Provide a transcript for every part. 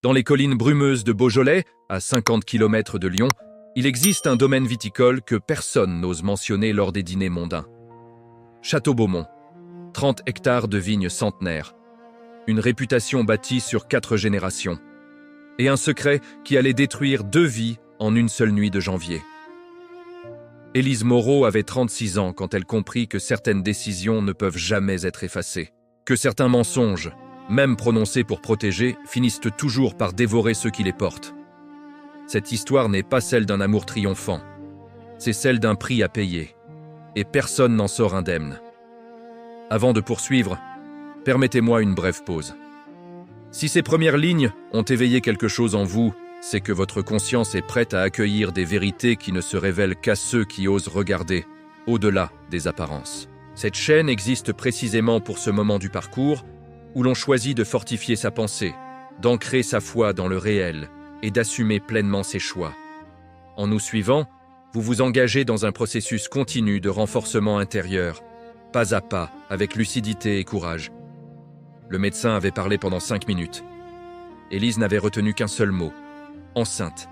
Dans les collines brumeuses de Beaujolais, à 50 km de Lyon, il existe un domaine viticole que personne n'ose mentionner lors des dîners mondains. Château-Beaumont, 30 hectares de vignes centenaires, une réputation bâtie sur 4 générations, et un secret qui allait détruire 2 vies en une seule nuit de janvier. Élise Moreau avait 36 ans quand elle comprit que certaines décisions ne peuvent jamais être effacées, que certains mensonges, même prononcés pour protéger, finissent toujours par dévorer ceux qui les portent. Cette histoire n'est pas celle d'un amour triomphant, c'est celle d'un prix à payer, et personne n'en sort indemne. Avant de poursuivre, permettez-moi une brève pause. Si ces premières lignes ont éveillé quelque chose en vous, c'est que votre conscience est prête à accueillir des vérités qui ne se révèlent qu'à ceux qui osent regarder au-delà des apparences. Cette chaîne existe précisément pour ce moment du parcours où l'on choisit de fortifier sa pensée, d'ancrer sa foi dans le réel et d'assumer pleinement ses choix. En nous suivant, vous vous engagez dans un processus continu de renforcement intérieur, pas à pas, avec lucidité et courage. Le médecin avait parlé pendant 5 minutes. Élise n'avait retenu qu'un seul mot. Enceinte.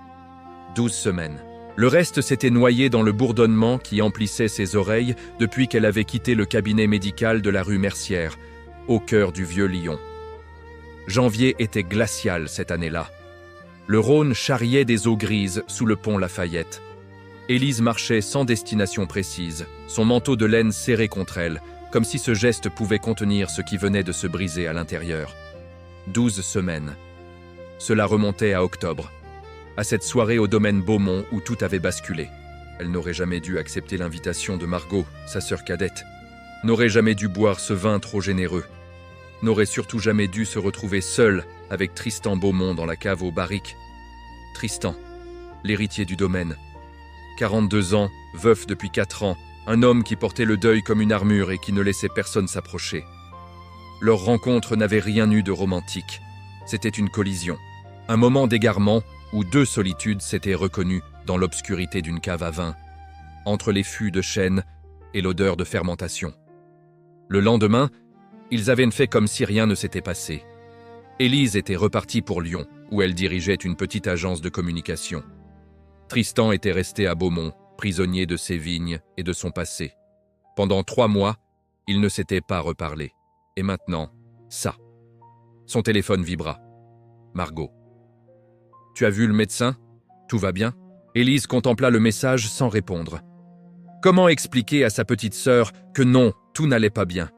12 semaines. Le reste s'était noyé dans le bourdonnement qui emplissait ses oreilles depuis qu'elle avait quitté le cabinet médical de la rue Mercière, au cœur du vieux Lyon. Janvier était glacial cette année-là. Le Rhône charriait des eaux grises sous le pont Lafayette. Élise marchait sans destination précise, son manteau de laine serré contre elle, comme si ce geste pouvait contenir ce qui venait de se briser à l'intérieur. 12 semaines. Cela remontait à octobre, à cette soirée au domaine Beaumont où tout avait basculé. Elle n'aurait jamais dû accepter l'invitation de Margot, sa sœur cadette, n'aurait jamais dû boire ce vin trop généreux, n'aurait surtout jamais dû se retrouver seule avec Tristan Beaumont dans la cave aux barriques. Tristan, l'héritier du domaine. 42 ans, veuf depuis 4 ans, un homme qui portait le deuil comme une armure et qui ne laissait personne s'approcher. Leur rencontre n'avait rien eu de romantique. C'était une collision, un moment d'égarement où 2 solitudes s'étaient reconnues dans l'obscurité d'une cave à vin, entre les fûts de chêne et l'odeur de fermentation. Le lendemain, ils avaient fait comme si rien ne s'était passé. Élise était repartie pour Lyon, où elle dirigeait une petite agence de communication. Tristan était resté à Beaumont, prisonnier de ses vignes et de son passé. Pendant 3 mois, ils ne s'étaient pas reparlé. Et maintenant, ça. Son téléphone vibra. Margot. « Tu as vu le médecin ? Tout va bien ?» Élise contempla le message sans répondre. Comment expliquer à sa petite sœur que non, tout n'allait pas bien ?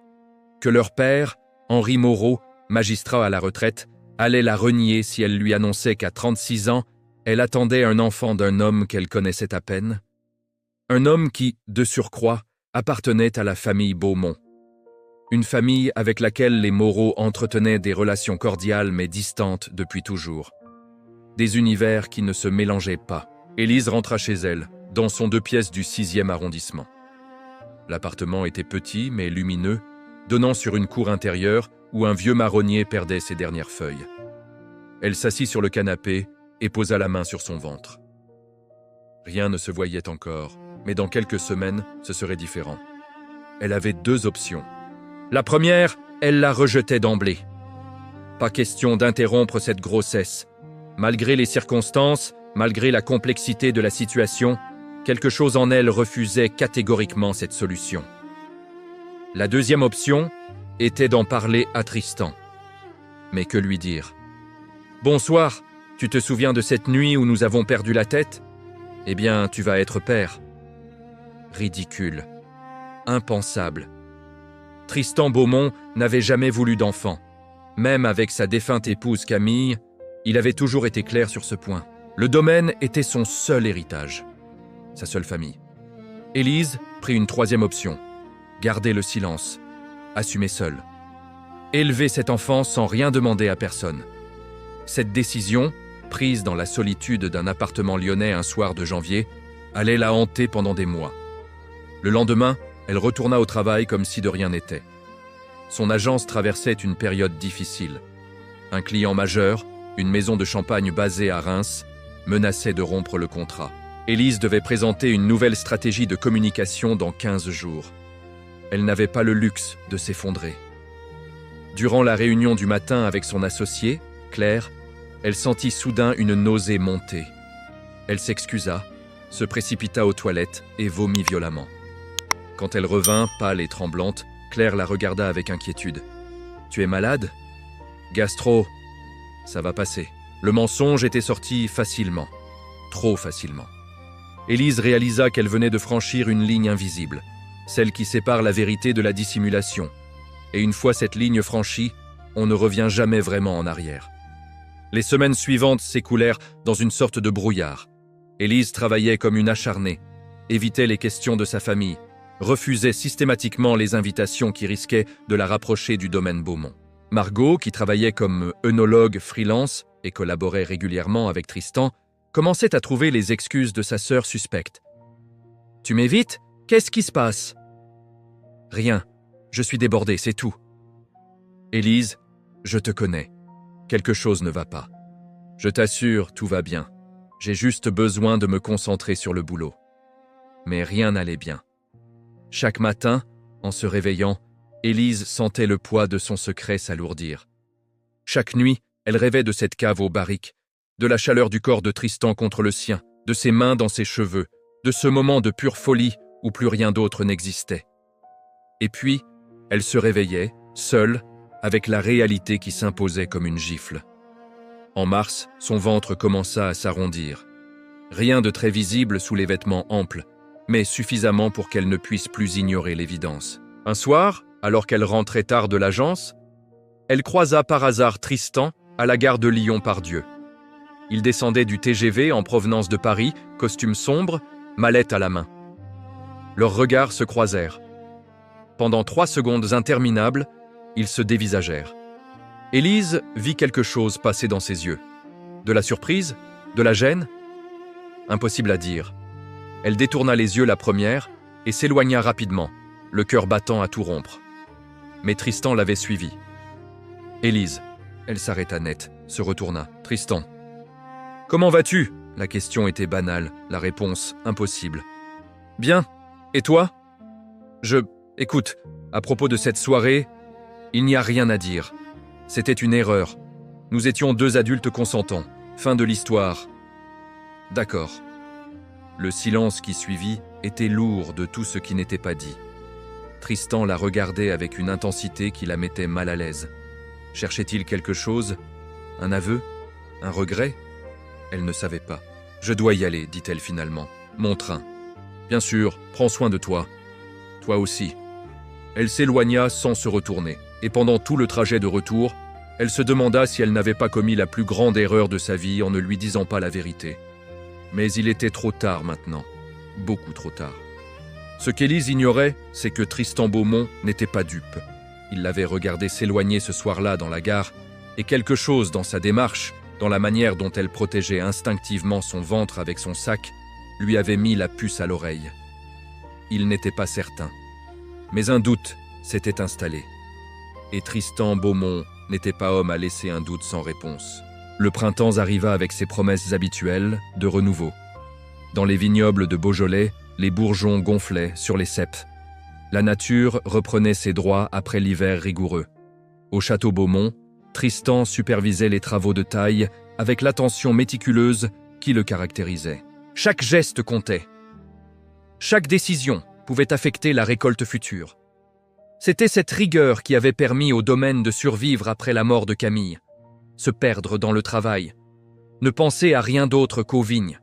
Que leur père, Henri Moreau, magistrat à la retraite, allait la renier si elle lui annonçait qu'à 36 ans, elle attendait un enfant d'un homme qu'elle connaissait à peine ? Un homme qui, de surcroît, appartenait à la famille Beaumont. Une famille avec laquelle les Moreau entretenaient des relations cordiales mais distantes depuis toujours. Des univers qui ne se mélangeaient pas. Élise rentra chez elle, dans son 2 pièces du 6e arrondissement. L'appartement était petit mais lumineux, donnant sur une cour intérieure où un vieux marronnier perdait ses dernières feuilles. Elle s'assit sur le canapé et posa la main sur son ventre. Rien ne se voyait encore, mais dans quelques semaines, ce serait différent. Elle avait 2 options. La première, elle la rejetait d'emblée. Pas question d'interrompre cette grossesse. Malgré les circonstances, malgré la complexité de la situation, quelque chose en elle refusait catégoriquement cette solution. La deuxième option était d'en parler à Tristan. Mais que lui dire ? « Bonsoir, tu te souviens de cette nuit où nous avons perdu la tête ? Eh bien, tu vas être père. » Ridicule. Impensable. Tristan Beaumont n'avait jamais voulu d'enfant. Même avec sa défunte épouse Camille, il avait toujours été clair sur ce point. Le domaine était son seul héritage, sa seule famille. Élise prit une 3e option, garder le silence, assumer seule. Élever cet enfant sans rien demander à personne. Cette décision, prise dans la solitude d'un appartement lyonnais un soir de janvier, allait la hanter pendant des mois. Le lendemain, elle retourna au travail comme si de rien n'était. Son agence traversait une période difficile. Un client majeur, une maison de champagne basée à Reims, menaçait de rompre le contrat. Élise devait présenter une nouvelle stratégie de communication dans 15 jours. Elle n'avait pas le luxe de s'effondrer. Durant la réunion du matin avec son associé, Claire, Elle sentit soudain une nausée monter. Elle s'excusa, se précipita aux toilettes et vomit violemment. Quand elle revint, pâle et tremblante, Claire la regarda avec inquiétude. « Tu es malade ? Gastro. Ça va passer. » Le mensonge était sorti facilement. Trop facilement. Élise réalisa qu'elle venait de franchir une ligne invisible, celle qui sépare la vérité de la dissimulation. Et une fois cette ligne franchie, on ne revient jamais vraiment en arrière. Les semaines suivantes s'écoulèrent dans une sorte de brouillard. Élise travaillait comme une acharnée, évitait les questions de sa famille, refusait systématiquement les invitations qui risquaient de la rapprocher du domaine Beaumont. Margot, qui travaillait comme œnologue freelance et collaborait régulièrement avec Tristan, commençait à trouver les excuses de sa sœur suspecte. « Tu m'évites ? Qu'est-ce qui se passe ?»« Rien. Je suis débordée, c'est tout. »« Élise, je te connais. Quelque chose ne va pas. Je t'assure, tout va bien. J'ai juste besoin de me concentrer sur le boulot. » Mais rien n'allait bien. Chaque matin, en se réveillant, Élise sentait le poids de son secret s'alourdir. Chaque nuit, elle rêvait de cette cave aux barriques, de la chaleur du corps de Tristan contre le sien, de ses mains dans ses cheveux, de ce moment de pure folie où plus rien d'autre n'existait. Et puis, elle se réveillait, seule, avec la réalité qui s'imposait comme une gifle. En mars, son ventre commença à s'arrondir. Rien de très visible sous les vêtements amples, mais suffisamment pour qu'elle ne puisse plus ignorer l'évidence. Un soir, alors qu'elle rentrait tard de l'agence, elle croisa par hasard Tristan à la gare de Lyon-Pardieu. Il descendait du TGV en provenance de Paris, costume sombre, mallette à la main. Leurs regards se croisèrent. Pendant 3 secondes interminables, ils se dévisagèrent. Élise vit quelque chose passer dans ses yeux. De la surprise ? De la gêne ? Impossible à dire. Elle détourna les yeux la première et s'éloigna rapidement, le cœur battant à tout rompre. Mais Tristan l'avait suivie. « Élise !» Elle s'arrêta net, se retourna. « Tristan !»« Comment vas-tu » La question était banale, la réponse impossible. « Bien. Et toi ?»« Écoute, à propos de cette soirée, il n'y a rien à dire. C'était une erreur. Nous étions 2 adultes consentants. Fin de l'histoire. »« D'accord. » Le silence qui suivit était lourd de tout ce qui n'était pas dit. Tristan la regardait avec une intensité qui la mettait mal à l'aise. Cherchait-il quelque chose ? Un aveu ? Un regret ? Elle ne savait pas. « Je dois y aller, dit-elle finalement. Mon train. Bien sûr, prends soin de toi. Toi aussi. » Elle s'éloigna sans se retourner, et pendant tout le trajet de retour, elle se demanda si elle n'avait pas commis la plus grande erreur de sa vie en ne lui disant pas la vérité. Mais il était trop tard maintenant. Beaucoup trop tard. Ce qu'Élise ignorait, c'est que Tristan Beaumont n'était pas dupe. Il l'avait regardée s'éloigner ce soir-là dans la gare, et quelque chose dans sa démarche, dans la manière dont elle protégeait instinctivement son ventre avec son sac, lui avait mis la puce à l'oreille. Il n'était pas certain. Mais un doute s'était installé. Et Tristan Beaumont n'était pas homme à laisser un doute sans réponse. Le printemps arriva avec ses promesses habituelles de renouveau. Dans les vignobles de Beaujolais, les bourgeons gonflaient sur les ceps. La nature reprenait ses droits après l'hiver rigoureux. Au château Beaumont, Tristan supervisait les travaux de taille avec l'attention méticuleuse qui le caractérisait. Chaque geste comptait. Chaque décision pouvait affecter la récolte future. C'était cette rigueur qui avait permis au domaine de survivre après la mort de Camille, se perdre dans le travail, ne penser à rien d'autre qu'aux vignes.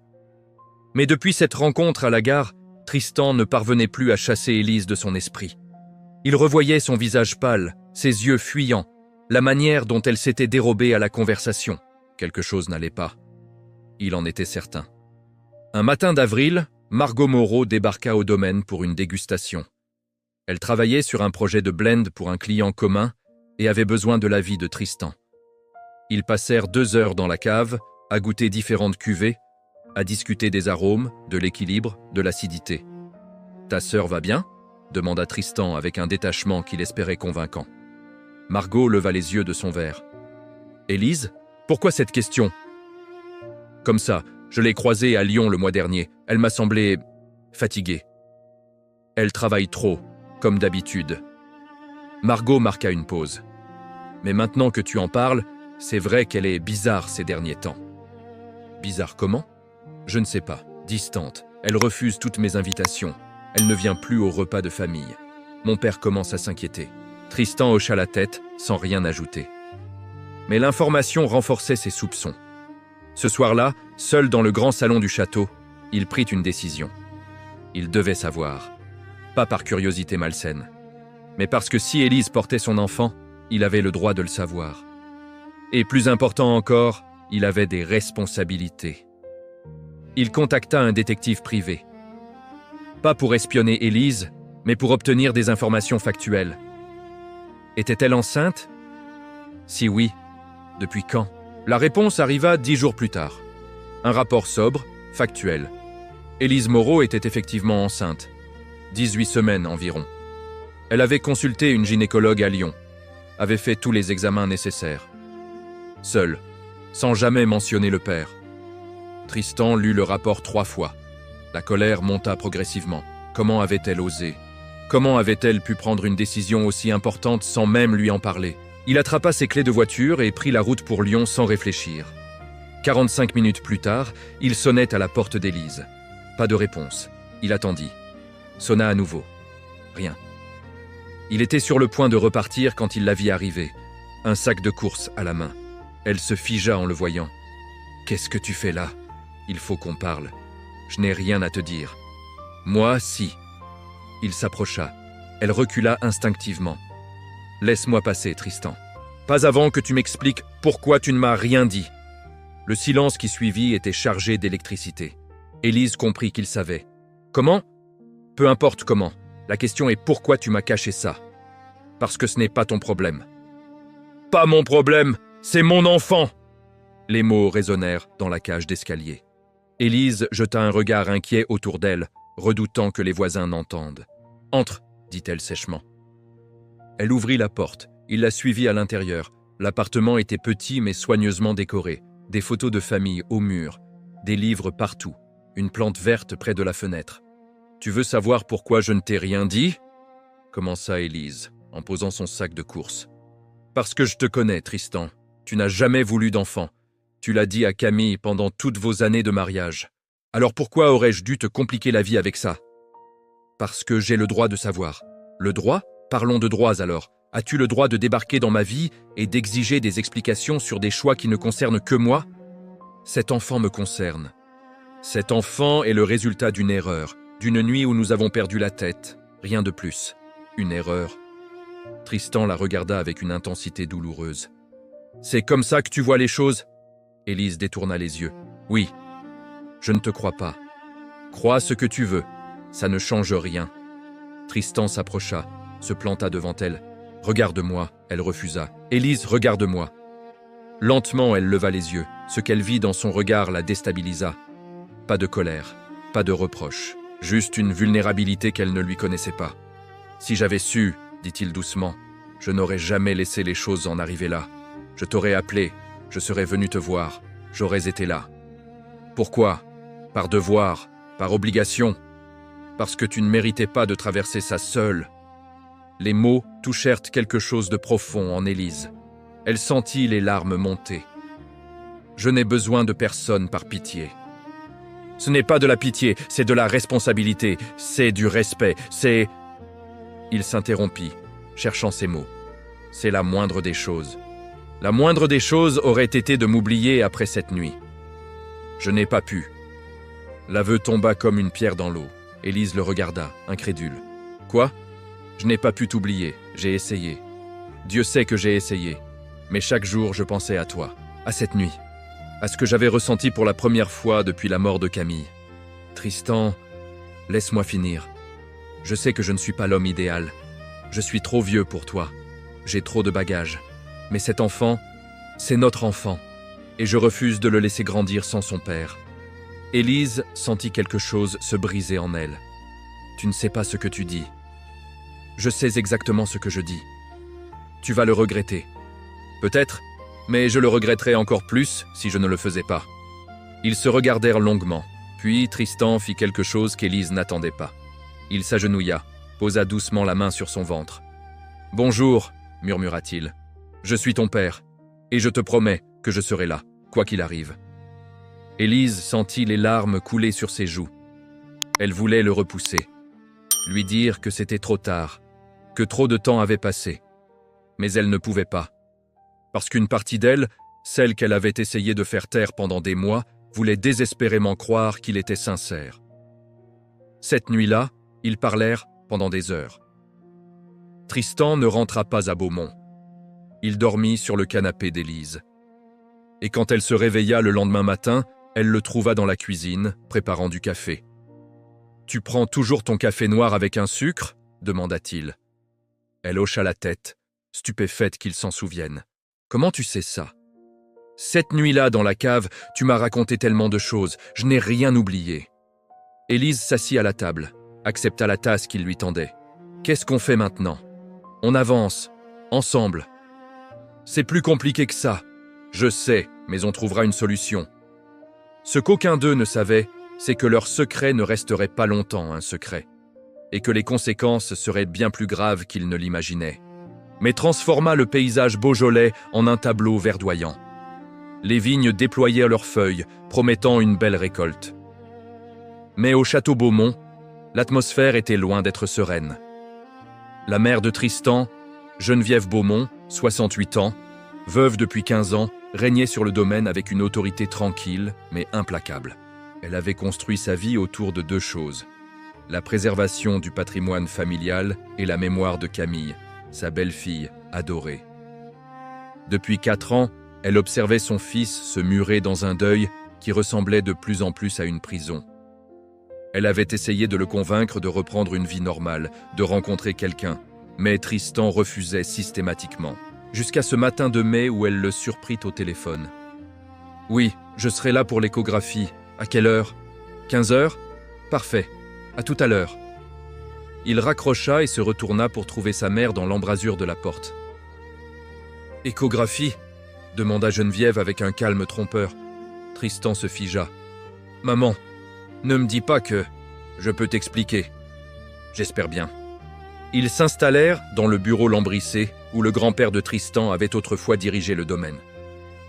Mais depuis cette rencontre à la gare, Tristan ne parvenait plus à chasser Élise de son esprit. Il revoyait son visage pâle, ses yeux fuyants, la manière dont elle s'était dérobée à la conversation. Quelque chose n'allait pas. Il en était certain. Un matin d'avril, Margot Moreau débarqua au domaine pour une dégustation. Elle travaillait sur un projet de blend pour un client commun et avait besoin de l'avis de Tristan. Ils passèrent 2 heures dans la cave, à goûter différentes cuvées, à discuter des arômes, de l'équilibre, de l'acidité. « Ta sœur va bien ?» demanda Tristan avec un détachement qu'il espérait convaincant. Margot leva les yeux de son verre. « Élise, pourquoi cette question ?»« Comme ça, je l'ai croisée à Lyon le mois dernier. Elle m'a semblé fatiguée. Elle travaille trop, comme d'habitude. » Margot marqua une pause. « Mais maintenant que tu en parles, C'est vrai qu'elle est bizarre ces derniers temps. Bizarre comment? Je ne sais pas. Distante. Elle refuse toutes mes invitations. Elle ne vient plus au repas de famille. Mon père commence à s'inquiéter. Tristan hocha la tête, sans rien ajouter. Mais l'information renforçait ses soupçons. Ce soir-là, seul dans le grand salon du château, il prit une décision. Il devait savoir. Pas par curiosité malsaine, mais parce que si Élise portait son enfant, il avait le droit de le savoir. Et plus important encore, il avait des responsabilités. Il contacta un détective privé. Pas pour espionner Élise, mais pour obtenir des informations factuelles. Était-elle enceinte? Si oui, depuis quand? La réponse arriva 10 jours plus tard. Un rapport sobre, factuel. Élise Moreau était effectivement enceinte. 18 semaines environ. Elle avait consulté une gynécologue à Lyon, avait fait tous les examens nécessaires. Seule, sans jamais mentionner le père. Tristan lut le rapport 3 fois. La colère monta progressivement. Comment avait-elle osé? Comment avait-elle pu prendre une décision aussi importante sans même lui en parler? Il attrapa ses clés de voiture et prit la route pour Lyon sans réfléchir. 45 minutes plus tard, il sonnait à la porte d'Élise. Pas de réponse. Il attendit. Sonna à nouveau. Rien. Il était sur le point de repartir quand il la vit arriver, un sac de course à la main. Elle se figea en le voyant. « Qu'est-ce que tu fais là? Il faut qu'on parle. Je n'ai rien à te dire. »« Moi, si. » Il s'approcha. Elle recula instinctivement. « Laisse-moi passer, Tristan. Pas avant que tu m'expliques pourquoi tu ne m'as rien dit. » Le silence qui suivit était chargé d'électricité. Élise comprit qu'il savait. « Comment? Peu importe comment. La question est pourquoi tu m'as caché ça. Parce que ce n'est pas ton problème. »« Pas mon problème, c'est mon enfant !» Les mots résonnèrent dans la cage d'escalier. Élise jeta un regard inquiet autour d'elle, redoutant que les voisins n'entendent. « Entre !» dit-elle sèchement. Elle ouvrit la porte. Il la suivit à l'intérieur. L'appartement était petit mais soigneusement décoré. Des photos de famille au mur, des livres partout, une plante verte près de la fenêtre. « Tu veux savoir pourquoi je ne t'ai rien dit ?» commença Élise, en posant son sac de course. « Parce que je te connais, Tristan. Tu n'as jamais voulu d'enfant. Tu l'as dit à Camille pendant toutes vos années de mariage. Alors pourquoi aurais-je dû te compliquer la vie avec ça? Parce que j'ai le droit de savoir. Le droit? Parlons de droits alors. As-tu le droit de débarquer dans ma vie et d'exiger des explications sur des choix qui ne concernent que moi? Cet enfant me concerne. Cet enfant est le résultat d'une erreur, d'une nuit où nous avons perdu la tête. Rien de plus. Une erreur. Tristan la regarda avec une intensité douloureuse. « C'est comme ça que tu vois les choses ?» Élise détourna les yeux. « Oui. Je ne te crois pas. Crois ce que tu veux. Ça ne change rien. » Tristan s'approcha, se planta devant elle. « Regarde-moi », elle refusa. « Élise, regarde-moi. » Lentement, elle leva les yeux. Ce qu'elle vit dans son regard la déstabilisa. Pas de colère, pas de reproche, juste une vulnérabilité qu'elle ne lui connaissait pas. « Si j'avais su, dit-il doucement, je n'aurais jamais laissé les choses en arriver là. Je t'aurais appelé, je serais venu te voir, j'aurais été là. Pourquoi? Par devoir, par obligation, parce que tu ne méritais pas de traverser ça seule. » Les mots touchèrent quelque chose de profond en Élise. Elle sentit les larmes monter. « Je n'ai besoin de personne par pitié. » Ce n'est pas de la pitié, c'est de la responsabilité, c'est du respect, c'est... Il s'interrompit, cherchant ses mots. C'est la moindre des choses. La moindre des choses aurait été de m'oublier après cette nuit. Je n'ai pas pu. L'aveu tomba comme une pierre dans l'eau. Élise le regarda, incrédule. Quoi? Je n'ai pas pu t'oublier, j'ai essayé. Dieu sait que j'ai essayé. Mais chaque jour, je pensais à toi, à cette nuit, à ce que j'avais ressenti pour la première fois depuis la mort de Camille. Tristan, laisse-moi finir. Je sais que je ne suis pas l'homme idéal. Je suis trop vieux pour toi. J'ai trop de bagages. Mais cet enfant, c'est notre enfant. Et je refuse de le laisser grandir sans son père. Élise sentit quelque chose se briser en elle. Tu ne sais pas ce que tu dis. Je sais exactement ce que je dis. Tu vas le regretter. Peut-être, mais je le regretterais encore plus si je ne le faisais pas. Ils se regardèrent longuement, puis Tristan fit quelque chose qu'Élise n'attendait pas. Il s'agenouilla, posa doucement la main sur son ventre. « Bonjour, murmura-t-il. Je suis ton père. Et je te promets que je serai là, quoi qu'il arrive. » Élise sentit les larmes couler sur ses joues. Elle voulait le repousser, lui dire que c'était trop tard, que trop de temps avait passé. Mais elle ne pouvait pas. Parce qu'une partie d'elle, celle qu'elle avait essayé de faire taire pendant des mois, voulait désespérément croire qu'il était sincère. Cette nuit-là, ils parlèrent pendant des heures. Tristan ne rentra pas à Beaumont. Il dormit sur le canapé d'Élise. Et quand elle se réveilla le lendemain matin, elle le trouva dans la cuisine, préparant du café. « Tu prends toujours ton café noir avec un sucre ?» demanda-t-il. Elle hocha la tête, stupéfaite qu'il s'en souvienne. « Comment tu sais ça ? Cette nuit-là, dans la cave, tu m'as raconté tellement de choses, je n'ai rien oublié. » Élise s'assit à la table, accepta la tasse qu'il lui tendait. « Qu'est-ce qu'on fait maintenant ? On avance, ensemble. » « C'est plus compliqué que ça. Je sais, mais on trouvera une solution. » Ce qu'aucun d'eux ne savait, c'est que leur secret ne resterait pas longtemps un secret, et que les conséquences seraient bien plus graves qu'ils ne l'imaginaient, mais transforma le paysage beaujolais en un tableau verdoyant. Les vignes déployèrent leurs feuilles, promettant une belle récolte. Mais au château Beaumont, l'atmosphère était loin d'être sereine. La mère de Tristan, Geneviève Beaumont, 68 ans, veuve depuis 15 ans, régnait sur le domaine avec une autorité tranquille, mais implacable. Elle avait construit sa vie autour de deux choses: la préservation du patrimoine familial et la mémoire de Camille, sa belle-fille adorée. Depuis 4 ans, elle observait son fils se murer dans un deuil qui ressemblait de plus en plus à une prison. Elle avait essayé de le convaincre de reprendre une vie normale, de rencontrer quelqu'un, mais Tristan refusait systématiquement. Jusqu'à ce matin de mai où elle le surprit au téléphone. « Oui, je serai là pour l'échographie. À quelle heure ? 15 heures ? Parfait. À tout à l'heure. » Il raccrocha et se retourna pour trouver sa mère dans l'embrasure de la porte. « Échographie ?» demanda Geneviève avec un calme trompeur. Tristan se figea. « Maman, ne me dis pas que... Je peux t'expliquer. J'espère bien. » Ils s'installèrent dans le bureau lambrissé où le grand-père de Tristan avait autrefois dirigé le domaine.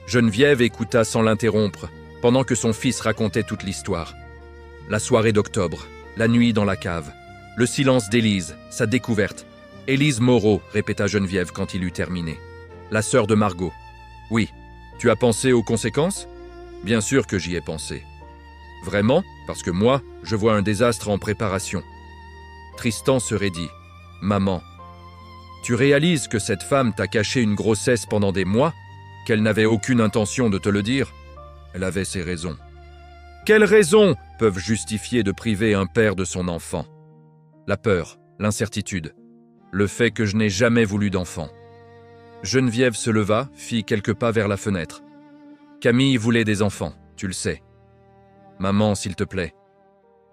Geneviève écouta sans l'interrompre, pendant que son fils racontait toute l'histoire. La soirée d'octobre, la nuit dans la cave, le silence d'Élise, sa découverte. « Élise Moreau », répéta Geneviève quand il eut terminé. « La sœur de Margot. »« Oui. Tu as pensé aux conséquences ?»« Bien sûr que j'y ai pensé. »« Vraiment ? Parce que moi, je vois un désastre en préparation. » Tristan se raidit. « Maman, tu réalises que cette femme t'a caché une grossesse pendant des mois, qu'elle n'avait aucune intention de te le dire ? Elle avait ses raisons. » Quelles raisons peuvent justifier de priver un père de son enfant ? La peur, l'incertitude, le fait que je n'ai jamais voulu d'enfant. Geneviève se leva, fit quelques pas vers la fenêtre. « Camille voulait des enfants, tu le sais. »« Maman, s'il te plaît. »«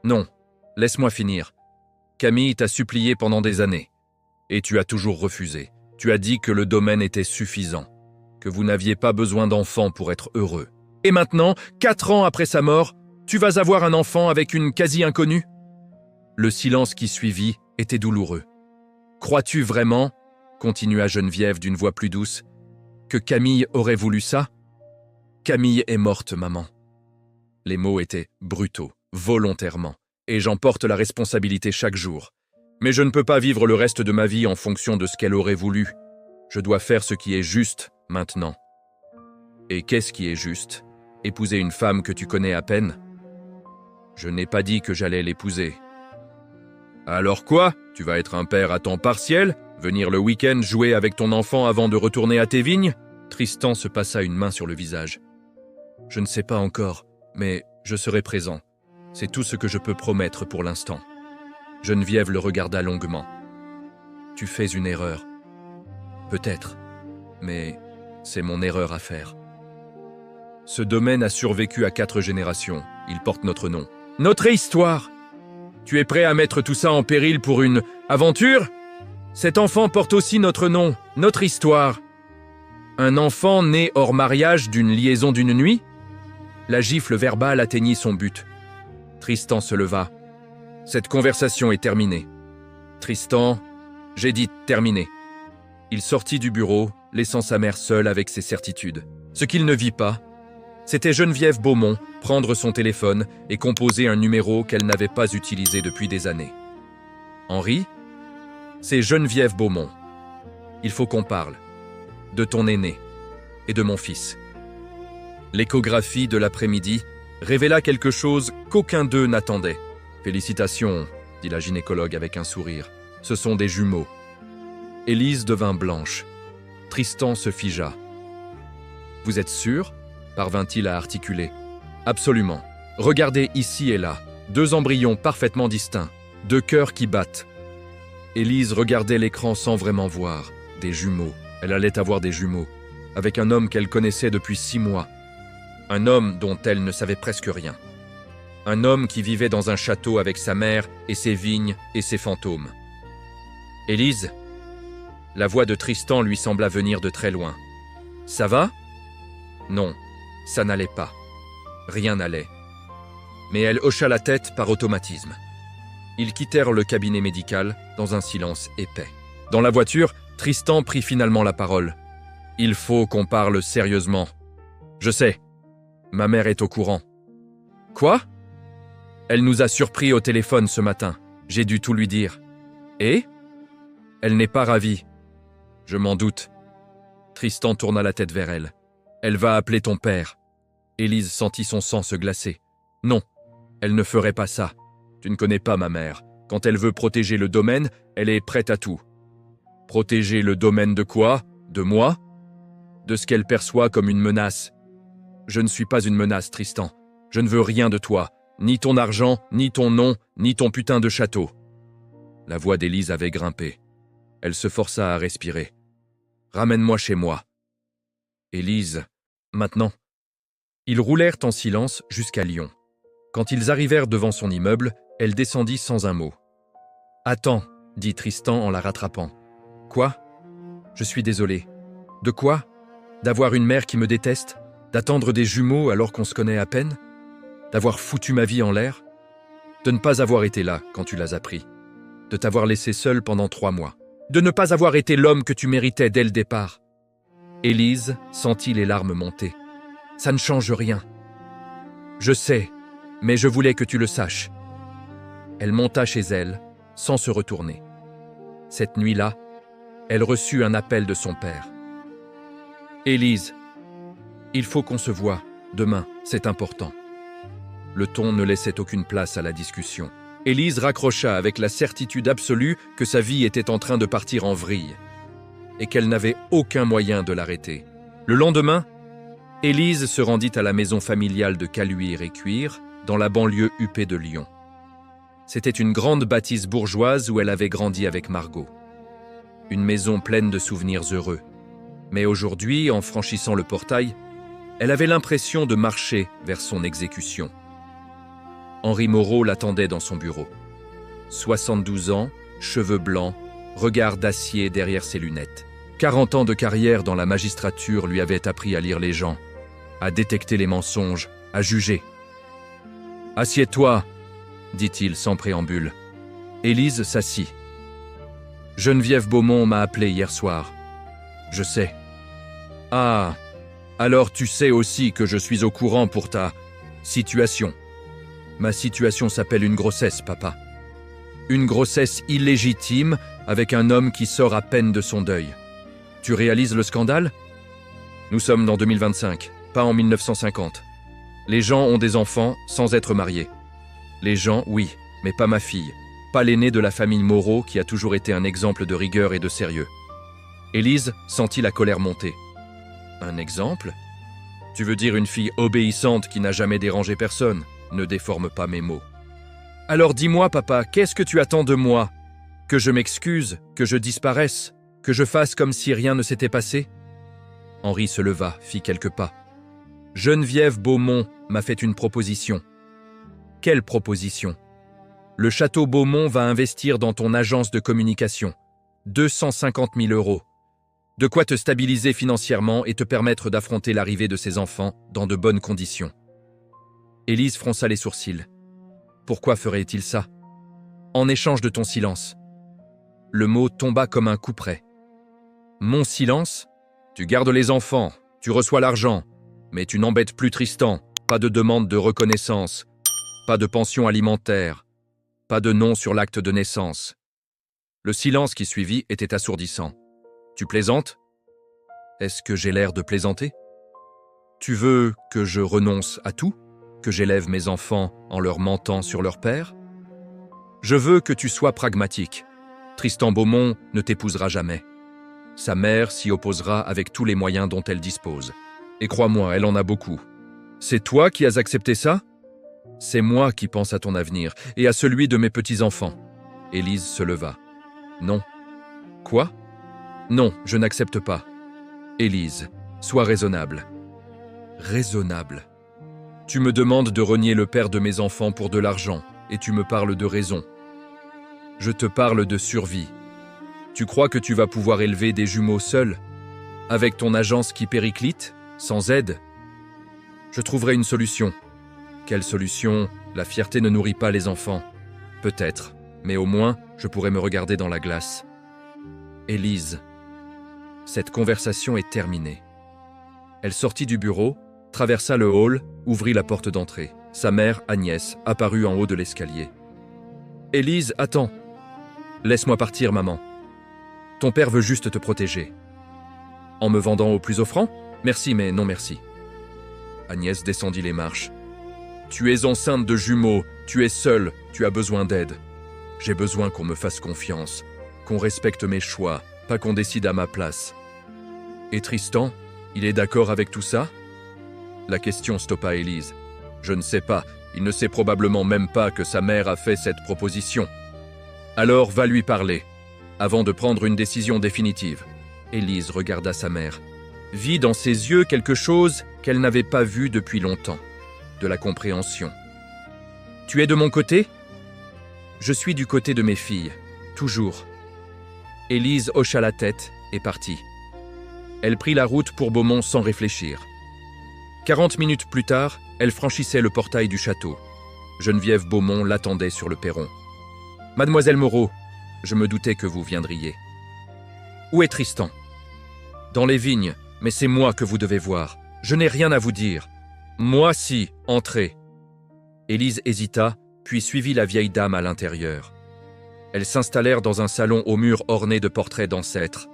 Non, laisse-moi finir. Camille t'a supplié pendant des années. Et tu as toujours refusé. Tu as dit que le domaine était suffisant, que vous n'aviez pas besoin d'enfants pour être heureux. Et maintenant, 4 ans après sa mort, tu vas avoir un enfant avec une quasi-inconnue ? » Le silence qui suivit était douloureux. « Crois-tu vraiment, » continua Geneviève d'une voix plus douce, « que Camille aurait voulu ça ? Camille est morte, maman. » Les mots étaient brutaux, volontairement, et j'en porte la responsabilité chaque jour. Mais je ne peux pas vivre le reste de ma vie en fonction de ce qu'elle aurait voulu. Je dois faire ce qui est juste maintenant. Et qu'est-ce qui est juste ? Épouser une femme que tu connais à peine ? Je n'ai pas dit que j'allais l'épouser. Alors quoi ? Tu vas être un père à temps partiel ? Venir le week-end jouer avec ton enfant avant de retourner à tes vignes ? Tristan se passa une main sur le visage. Je ne sais pas encore, mais je serai présent. C'est tout ce que je peux promettre pour l'instant. Geneviève le regarda longuement. Tu fais une erreur. Peut-être, mais c'est mon erreur à faire. Ce domaine a survécu à 4 générations. Il porte notre nom. Notre histoire ! Tu es prêt à mettre tout ça en péril pour une aventure ? Cet enfant porte aussi notre nom, notre histoire. Un enfant né hors mariage d'une liaison d'une nuit ? La gifle verbale atteignit son but. Tristan se leva. Cette conversation est terminée. Tristan, j'ai dit terminé. Il sortit du bureau, laissant sa mère seule avec ses certitudes. Ce qu'il ne vit pas, c'était Geneviève Beaumont prendre son téléphone et composer un numéro qu'elle n'avait pas utilisé depuis des années. Henri, c'est Geneviève Beaumont. Il faut qu'on parle. De ton aîné et de mon fils. L'échographie de l'après-midi révéla quelque chose qu'aucun d'eux n'attendait. « Félicitations », dit la gynécologue avec un sourire. « Ce sont des jumeaux. » Élise devint blanche. Tristan se figea. « Vous êtes sûr ?» parvint-il à articuler. « Absolument. Regardez ici et là. 2 embryons parfaitement distincts. 2 cœurs qui battent. » Élise regardait l'écran sans vraiment voir. Des jumeaux. Elle allait avoir des jumeaux. Avec un homme qu'elle connaissait depuis 6 mois. Un homme dont elle ne savait presque rien. Un homme qui vivait dans un château avec sa mère et ses vignes et ses fantômes. « Élise ?» La voix de Tristan lui sembla venir de très loin. « Ça va ?» Non, ça n'allait pas. Rien n'allait. Mais elle hocha la tête par automatisme. Ils quittèrent le cabinet médical dans un silence épais. Dans la voiture, Tristan prit finalement la parole. « Il faut qu'on parle sérieusement. Je sais. Ma mère est au courant. »« Quoi ?» Elle nous a surpris au téléphone ce matin. J'ai dû tout lui dire. « Et ?» Elle n'est pas ravie. Je m'en doute. Tristan tourna la tête vers elle. « Elle va appeler ton père. » Élise sentit son sang se glacer. « Non, elle ne ferait pas ça. Tu ne connais pas ma mère. Quand elle veut protéger le domaine, elle est prête à tout. » Protéger le domaine de quoi? De moi? De ce qu'elle perçoit comme une menace. Je ne suis pas une menace, Tristan. Je ne veux rien de toi. Ni ton argent, ni ton nom, ni ton putain de château. La voix d'Élise avait grimpé. Elle se força à respirer. Ramène-moi chez moi. Élise, maintenant. Ils roulèrent en silence jusqu'à Lyon. Quand ils arrivèrent devant son immeuble, elle descendit sans un mot. Attends, dit Tristan en la rattrapant. Quoi? Je suis désolé. De quoi? D'avoir une mère qui me déteste? D'attendre des jumeaux alors qu'on se connaît à peine? D'avoir foutu ma vie en l'air? De ne pas avoir été là quand tu l'as appris? De t'avoir laissé seule pendant 3 mois? De ne pas avoir été l'homme que tu méritais dès le départ? Élise sentit les larmes monter. Ça ne change rien. Je sais, mais je voulais que tu le saches. Elle monta chez elle, sans se retourner. Cette nuit-là, elle reçut un appel de son père. « Élise, il faut qu'on se voie. Demain, c'est important. » Le ton ne laissait aucune place à la discussion. Élise raccrocha avec la certitude absolue que sa vie était en train de partir en vrille et qu'elle n'avait aucun moyen de l'arrêter. Le lendemain, Élise se rendit à la maison familiale de Caluire et Cuire, dans la banlieue huppée de Lyon. C'était une grande bâtisse bourgeoise où elle avait grandi avec Margot. Une maison pleine de souvenirs heureux. Mais aujourd'hui, en franchissant le portail, elle avait l'impression de marcher vers son exécution. Henri Moreau l'attendait dans son bureau. 72 ans, cheveux blancs, regard d'acier derrière ses lunettes. 40 ans de carrière dans la magistrature lui avaient appris à lire les gens, à détecter les mensonges, à juger. « Assieds-toi », dit-il sans préambule. Élise s'assit. « Geneviève Beaumont m'a appelé hier soir. Je sais. »« Ah, alors tu sais aussi que je suis au courant pour ta situation. » Ma situation s'appelle une grossesse, papa. Une grossesse illégitime avec un homme qui sort à peine de son deuil. Tu réalises le scandale? Nous sommes dans 2025, pas en 1950. Les gens ont des enfants sans être mariés. Les gens, oui, mais pas ma fille. Pas l'aînée de la famille Moreau qui a toujours été un exemple de rigueur et de sérieux. Élise sentit la colère monter. Un exemple? Tu veux dire une fille obéissante qui n'a jamais dérangé personne? Ne déforme pas mes mots. Alors dis-moi, papa, qu'est-ce que tu attends de moi? Que je m'excuse, que je disparaisse, que je fasse comme si rien ne s'était passé? Henri se leva, fit quelques pas. Geneviève Beaumont m'a fait une proposition. Quelle proposition? Le château Beaumont va investir dans ton agence de communication. 250 000 €. De quoi te stabiliser financièrement et te permettre d'affronter l'arrivée de ses enfants dans de bonnes conditions. Élise fronça les sourcils. Pourquoi ferait-il ça? En échange de ton silence. Le mot tomba comme un coup près. Mon silence? Tu gardes les enfants, tu reçois l'argent, mais tu n'embêtes plus Tristan. Pas de demande de reconnaissance, pas de pension alimentaire, pas de nom sur l'acte de naissance. Le silence qui suivit était assourdissant. Tu plaisantes? Est-ce que j'ai l'air de plaisanter? Tu veux que je renonce à tout? Que j'élève mes enfants en leur mentant sur leur père? Je veux que tu sois pragmatique. Tristan Beaumont ne t'épousera jamais. Sa mère s'y opposera avec tous les moyens dont elle dispose. Et crois-moi, elle en a beaucoup. C'est toi qui as accepté ça? C'est moi qui pense à ton avenir et à celui de mes petits-enfants. Élise se leva. Non. Quoi? Non, je n'accepte pas. Élise, sois raisonnable. Raisonnable. Tu me demandes de renier le père de mes enfants pour de l'argent et tu me parles de raison. Je te parle de survie. Tu crois que tu vas pouvoir élever des jumeaux seul, avec ton agence qui périclite, sans aide? Je trouverai une solution. Quelle solution? La fierté ne nourrit pas les enfants. Peut-être, mais au moins, je pourrai me regarder dans la glace. Élise, cette conversation est terminée. Elle sortit du bureau, traversa le hall, ouvrit la porte d'entrée. Sa mère, Agnès, apparut en haut de l'escalier. « Élise, attends. Laisse-moi partir, maman. Ton père veut juste te protéger. En me vendant au plus offrant? Merci, mais non merci. » Agnès descendit les marches. « Tu es enceinte de jumeaux, tu es seule, tu as besoin d'aide. J'ai besoin qu'on me fasse confiance, qu'on respecte mes choix, pas qu'on décide à ma place. Et Tristan, il est d'accord avec tout ça ?» La question stoppa Élise. « Je ne sais pas, il ne sait probablement même pas que sa mère a fait cette proposition. Alors va lui parler, avant de prendre une décision définitive. » Élise regarda sa mère, vit dans ses yeux quelque chose qu'elle n'avait pas vu depuis longtemps, de la compréhension. « Tu es de mon côté ? » ?»« Je suis du côté de mes filles, toujours. » Élise hocha la tête et partit. Elle prit la route pour Beaumont sans réfléchir. 40 minutes plus tard, elle franchissait le portail du château. Geneviève Beaumont l'attendait sur le perron. « Mademoiselle Moreau, je me doutais que vous viendriez. »« Où est Tristan ?»« Dans les vignes, mais c'est moi que vous devez voir. Je n'ai rien à vous dire. »« Moi si, entrez. » Élise hésita, puis suivit la vieille dame à l'intérieur. Elles s'installèrent dans un salon aux murs ornés de portraits d'ancêtres.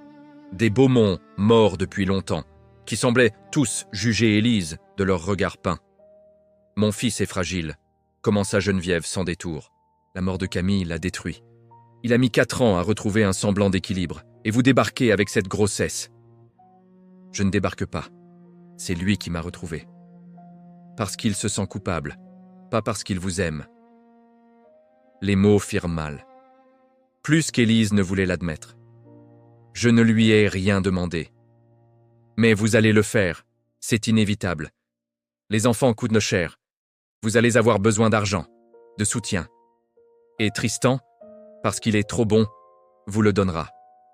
Des Beaumont morts depuis longtemps, qui semblaient tous juger Élise de leur regard peint. « Mon fils est fragile, » commença Geneviève sans détour. La mort de Camille l'a détruit. Il a mis 4 ans à retrouver un semblant d'équilibre, et vous débarquez avec cette grossesse. Je ne débarque pas. C'est lui qui m'a retrouvé. Parce qu'il se sent coupable, pas parce qu'il vous aime. Les mots firent mal. Plus qu'Élise ne voulait l'admettre. Je ne lui ai rien demandé. Mais vous allez le faire, c'est inévitable. Les enfants coûtent cher. Vous allez avoir besoin d'argent, de soutien. Et Tristan, parce qu'il est trop bon, vous le donnera,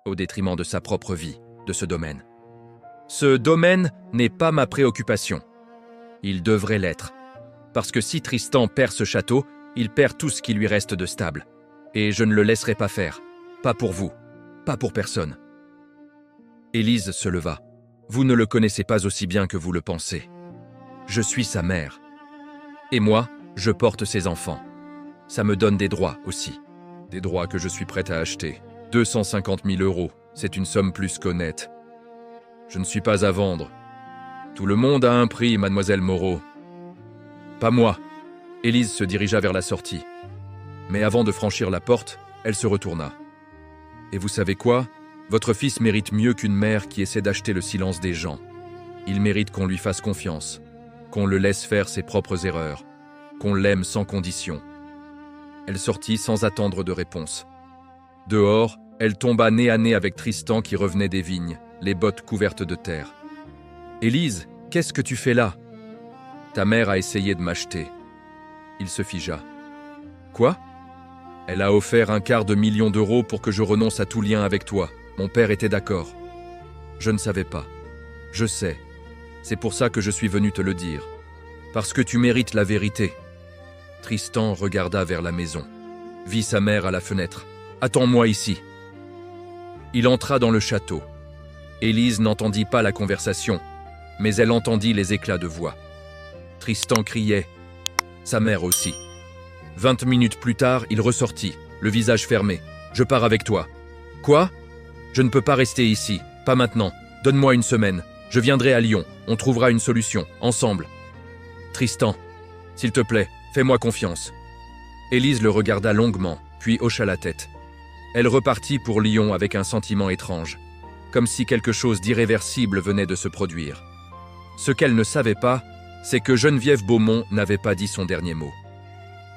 au détriment de sa propre vie, de ce domaine. Ce domaine n'est pas ma préoccupation. Il devrait l'être. Parce que si Tristan perd ce château, il perd tout ce qui lui reste de stable. Et je ne le laisserai pas faire. Pas pour vous, pas pour personne. Élise se leva. Vous ne le connaissez pas aussi bien que vous le pensez. Je suis sa mère. Et moi, je porte ses enfants. Ça me donne des droits aussi. Des droits que je suis prête à acheter. 250 000 €, c'est une somme plus qu'honnête. Je ne suis pas à vendre. Tout le monde a un prix, mademoiselle Moreau. Pas moi. Élise se dirigea vers la sortie. Mais avant de franchir la porte, elle se retourna. Et vous savez quoi? Votre fils mérite mieux qu'une mère qui essaie d'acheter le silence des gens. Il mérite qu'on lui fasse confiance, qu'on le laisse faire ses propres erreurs, qu'on l'aime sans condition. Elle sortit sans attendre de réponse. Dehors, elle tomba nez à nez avec Tristan qui revenait des vignes, les bottes couvertes de terre. « Élise, qu'est-ce que tu fais là ?»« Ta mère a essayé de m'acheter. » Il se figea. « Quoi ?» Elle a offert 250 000 € pour que je renonce à tout lien avec toi. Mon père était d'accord. Je ne savais pas. Je sais. C'est pour ça que je suis venu te le dire. Parce que tu mérites la vérité. Tristan regarda vers la maison. Vit sa mère à la fenêtre. « Attends-moi ici. » Il entra dans le château. Élise n'entendit pas la conversation, mais elle entendit les éclats de voix. Tristan criait, sa mère aussi. 20 minutes plus tard, il ressortit, le visage fermé. « Je pars avec toi. »« Quoi ? Je ne peux pas rester ici, pas maintenant. Donne-moi une semaine. Je viendrai à Lyon, on trouvera une solution, ensemble. »« Tristan, s'il te plaît, fais-moi confiance. » Élise le regarda longuement, puis hocha la tête. Elle repartit pour Lyon avec un sentiment étrange, comme si quelque chose d'irréversible venait de se produire. Ce qu'elle ne savait pas, c'est que Geneviève Beaumont n'avait pas dit son dernier mot.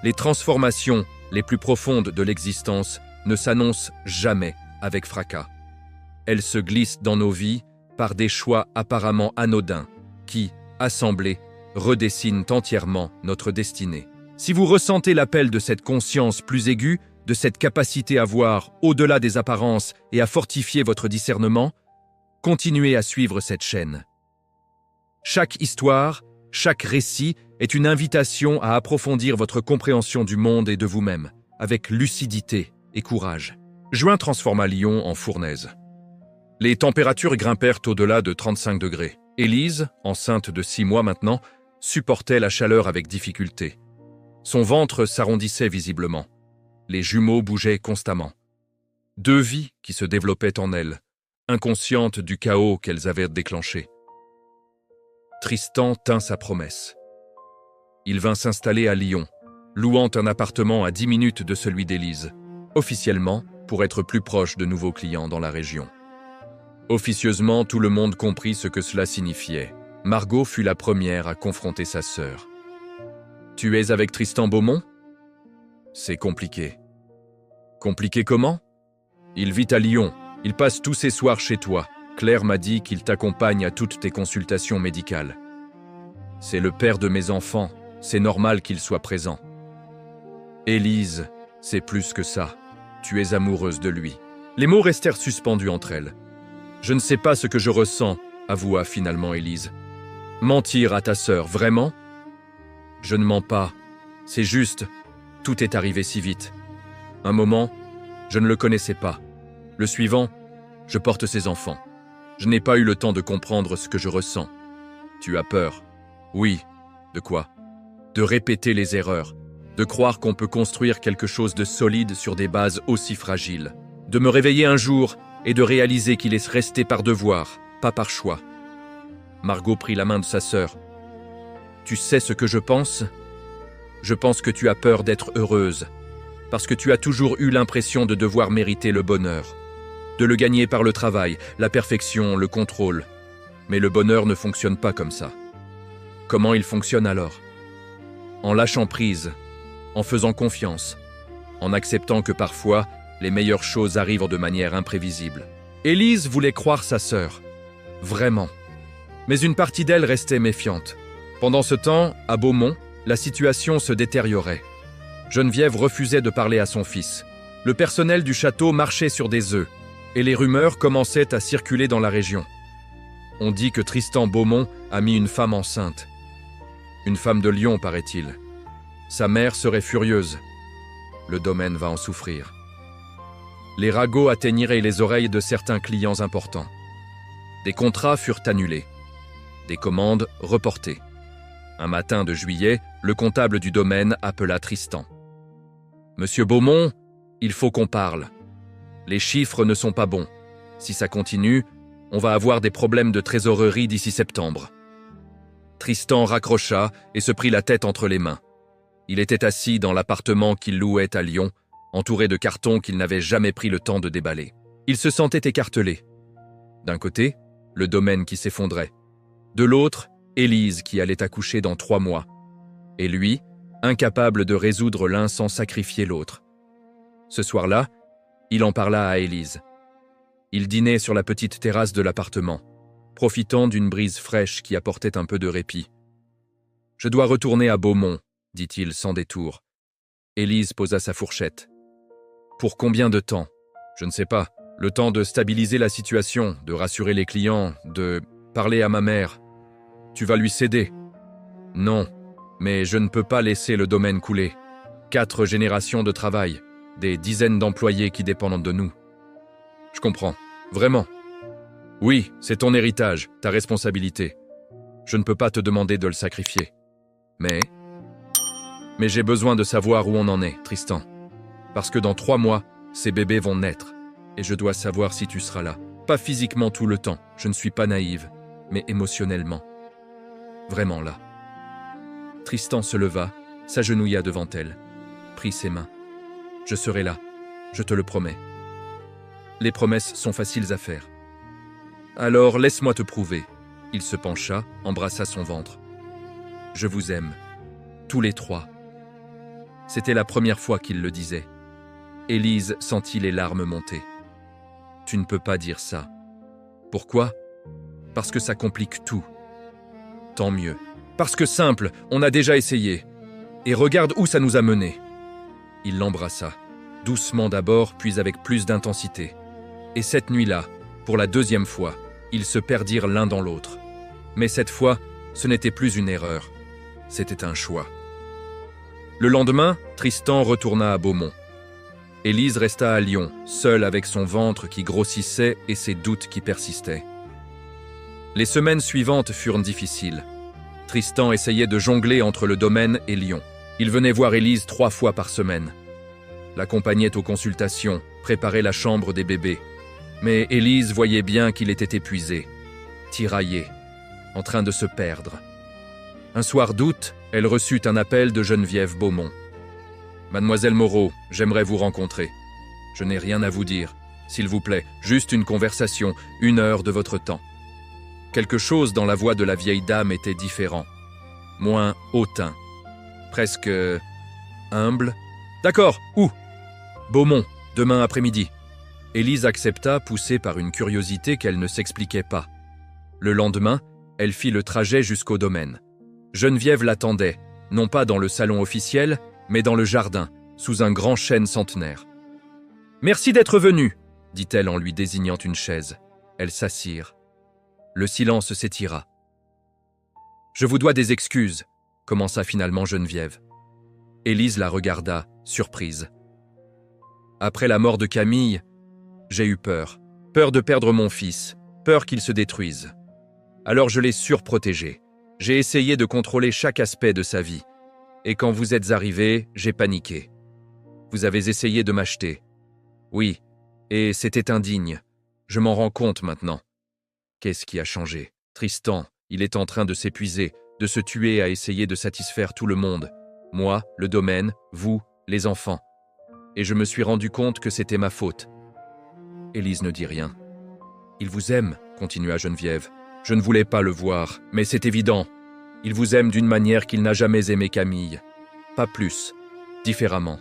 Les transformations les plus profondes de l'existence ne s'annoncent jamais avec fracas. Elles se glissent dans nos vies par des choix apparemment anodins qui, assemblés, redessinent entièrement notre destinée. Si vous ressentez l'appel de cette conscience plus aiguë, de cette capacité à voir au-delà des apparences et à fortifier votre discernement, continuez à suivre cette chaîne. Chaque histoire, chaque récit est une invitation à approfondir votre compréhension du monde et de vous-même, avec lucidité et courage. Juin transforma Lyon en fournaise. Les températures grimpèrent au-delà de 35 degrés. Élise, enceinte de 6 mois maintenant, supportait la chaleur avec difficulté. Son ventre s'arrondissait visiblement. Les jumeaux bougeaient constamment. 2 vies qui se développaient en elles, inconscientes du chaos qu'elles avaient déclenché. Tristan tint sa promesse. Il vint s'installer à Lyon, louant un appartement à 10 minutes de celui d'Élise, officiellement pour être plus proche de nouveaux clients dans la région. Officieusement, tout le monde comprit ce que cela signifiait. Margot fut la première à confronter sa sœur. « Tu es avec Tristan Beaumont ? » ?»« C'est compliqué. »« Compliqué comment ? » ?»« Il vit à Lyon. Il passe tous ses soirs chez toi. Claire m'a dit qu'il t'accompagne à toutes tes consultations médicales. C'est le père de mes enfants. C'est normal qu'il soit présent. »« Élise, c'est plus que ça. Tu es amoureuse de lui. » Les mots restèrent suspendus entre elles. « Je ne sais pas ce que je ressens, » avoua finalement Élise. « Mentir à ta sœur, vraiment ? » ?»« Je ne mens pas. C'est juste, tout est arrivé si vite. Un moment, je ne le connaissais pas. Le suivant, je porte ses enfants. Je n'ai pas eu le temps de comprendre ce que je ressens. Tu as peur. Oui. De quoi ? De répéter les erreurs. De croire qu'on peut construire quelque chose de solide sur des bases aussi fragiles. De me réveiller un jour et de réaliser qu'il est resté par devoir, pas par choix. Margot prit la main de sa sœur. Tu sais ce que je pense ? Je pense que tu as peur d'être heureuse, parce que tu as toujours eu l'impression de devoir mériter le bonheur, de le gagner par le travail, la perfection, le contrôle. Mais le bonheur ne fonctionne pas comme ça. Comment il fonctionne alors ? En lâchant prise, en faisant confiance, en acceptant que parfois, les meilleures choses arrivent de manière imprévisible. Élise voulait croire sa sœur. Vraiment. Mais une partie d'elle restait méfiante. Pendant ce temps, à Beaumont, la situation se détériorait. Geneviève refusait de parler à son fils. Le personnel du château marchait sur des œufs, et les rumeurs commençaient à circuler dans la région. On dit que Tristan Beaumont a mis une femme enceinte. Une femme de Lyon, paraît-il. Sa mère serait furieuse. Le domaine va en souffrir. Les ragots atteigniraient les oreilles de certains clients importants. Des contrats furent annulés. Des commandes reportées. Un matin de juillet, le comptable du domaine appela Tristan. « Monsieur Beaumont, il faut qu'on parle. Les chiffres ne sont pas bons. Si ça continue, on va avoir des problèmes de trésorerie d'ici septembre. » Tristan raccrocha et se prit la tête entre les mains. Il était assis dans l'appartement qu'il louait à Lyon, entouré de cartons qu'il n'avait jamais pris le temps de déballer. Il se sentait écartelé. D'un côté, le domaine qui s'effondrait. De l'autre, Élise qui allait accoucher dans 3 mois. Et lui, incapable de résoudre l'un sans sacrifier l'autre. Ce soir-là, il en parla à Élise. Il dînait sur la petite terrasse de l'appartement, profitant d'une brise fraîche qui apportait un peu de répit. « Je dois retourner à Beaumont », dit-il sans détour. Élise posa sa fourchette. « Pour combien de temps ? Je ne sais pas. Le temps de stabiliser la situation, de rassurer les clients, de parler à ma mère. Tu vas lui céder ? Non, mais je ne peux pas laisser le domaine couler. 4 générations de travail, des dizaines d'employés qui dépendent de nous. Je comprends, vraiment. Oui, c'est ton héritage, ta responsabilité. Je ne peux pas te demander de le sacrifier. Mais j'ai besoin de savoir où on en est, Tristan. Parce que dans 3 mois, ces bébés vont naître. Et je dois savoir si tu seras là. Pas physiquement tout le temps, je ne suis pas naïve, mais émotionnellement. Vraiment là. Tristan se leva, s'agenouilla devant elle, prit ses mains. Je serai là, je te le promets. Les promesses sont faciles à faire. Alors laisse-moi te prouver. Il se pencha, embrassa son ventre. Je vous aime, tous les 3. C'était la première fois qu'il le disait. Élise sentit les larmes monter. Tu ne peux pas dire ça. Pourquoi? Parce que ça complique tout. Tant mieux. Parce que simple, on a déjà essayé. Et regarde où ça nous a menés. Il l'embrassa, doucement d'abord, puis avec plus d'intensité. Et cette nuit-là, pour la 2e fois, ils se perdirent l'un dans l'autre. Mais cette fois, ce n'était plus une erreur. C'était un choix. Le lendemain, Tristan retourna à Beaumont. Élise resta à Lyon, seule avec son ventre qui grossissait et ses doutes qui persistaient. Les semaines suivantes furent difficiles. Tristan essayait de jongler entre le domaine et Lyon. Il venait voir Élise 3 fois par semaine. L'accompagnait aux consultations, préparait la chambre des bébés. Mais Élise voyait bien qu'il était épuisé, tiraillé, en train de se perdre. Un soir d'août, elle reçut un appel de Geneviève Beaumont. « Mademoiselle Moreau, j'aimerais vous rencontrer. Je n'ai rien à vous dire. S'il vous plaît, juste une conversation, 1 heure de votre temps. » Quelque chose dans la voix de la vieille dame était différent. Moins hautain. Presque humble. « D'accord, où ?»« Beaumont, demain après-midi. » Élise accepta, poussée par une curiosité qu'elle ne s'expliquait pas. Le lendemain, elle fit le trajet jusqu'au domaine. Geneviève l'attendait, non pas dans le salon officiel, mais dans le jardin, sous un grand chêne centenaire. « Merci d'être venu, » dit-elle en lui désignant une chaise. Elles s'assirent. Le silence s'étira. « Je vous dois des excuses, » commença finalement Geneviève. Élise la regarda, surprise. « Après la mort de Camille, j'ai eu peur. Peur de perdre mon fils, peur qu'il se détruise. Alors je l'ai surprotégé. J'ai essayé de contrôler chaque aspect de sa vie. Et quand vous êtes arrivé, j'ai paniqué. Vous avez essayé de m'acheter. Oui, et c'était indigne. Je m'en rends compte maintenant. Qu'est-ce qui a changé? Tristan, il est en train de s'épuiser, de se tuer à essayer de satisfaire tout le monde. Moi, le domaine, vous, les enfants. Et je me suis rendu compte que c'était ma faute. Élise ne dit rien. « Il vous aime, » continua Geneviève. « Je ne voulais pas le voir, mais c'est évident. Il vous aime d'une manière qu'il n'a jamais aimé Camille. Pas plus, différemment.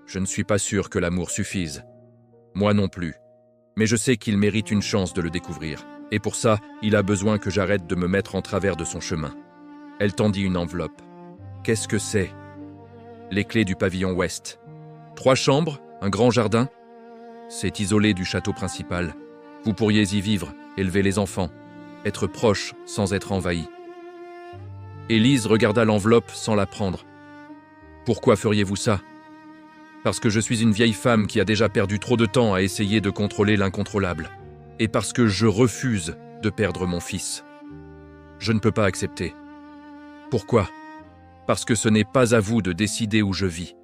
Je ne suis pas sûr que l'amour suffise. Moi non plus. Mais je sais qu'il mérite une chance de le découvrir. Et pour ça, il a besoin que j'arrête de me mettre en travers de son chemin. » Elle tendit une enveloppe. « Qu'est-ce que c'est ?» « Les clés du pavillon ouest. 3 chambres, un grand jardin. C'est isolé du château principal. Vous pourriez y vivre, élever les enfants, être proche sans être envahi. » Élise regarda l'enveloppe sans la prendre. « Pourquoi feriez-vous ça ? Parce que je suis une vieille femme qui a déjà perdu trop de temps à essayer de contrôler l'incontrôlable. Et parce que je refuse de perdre mon fils. Je ne peux pas accepter. Pourquoi ? Parce que ce n'est pas à vous de décider où je vis.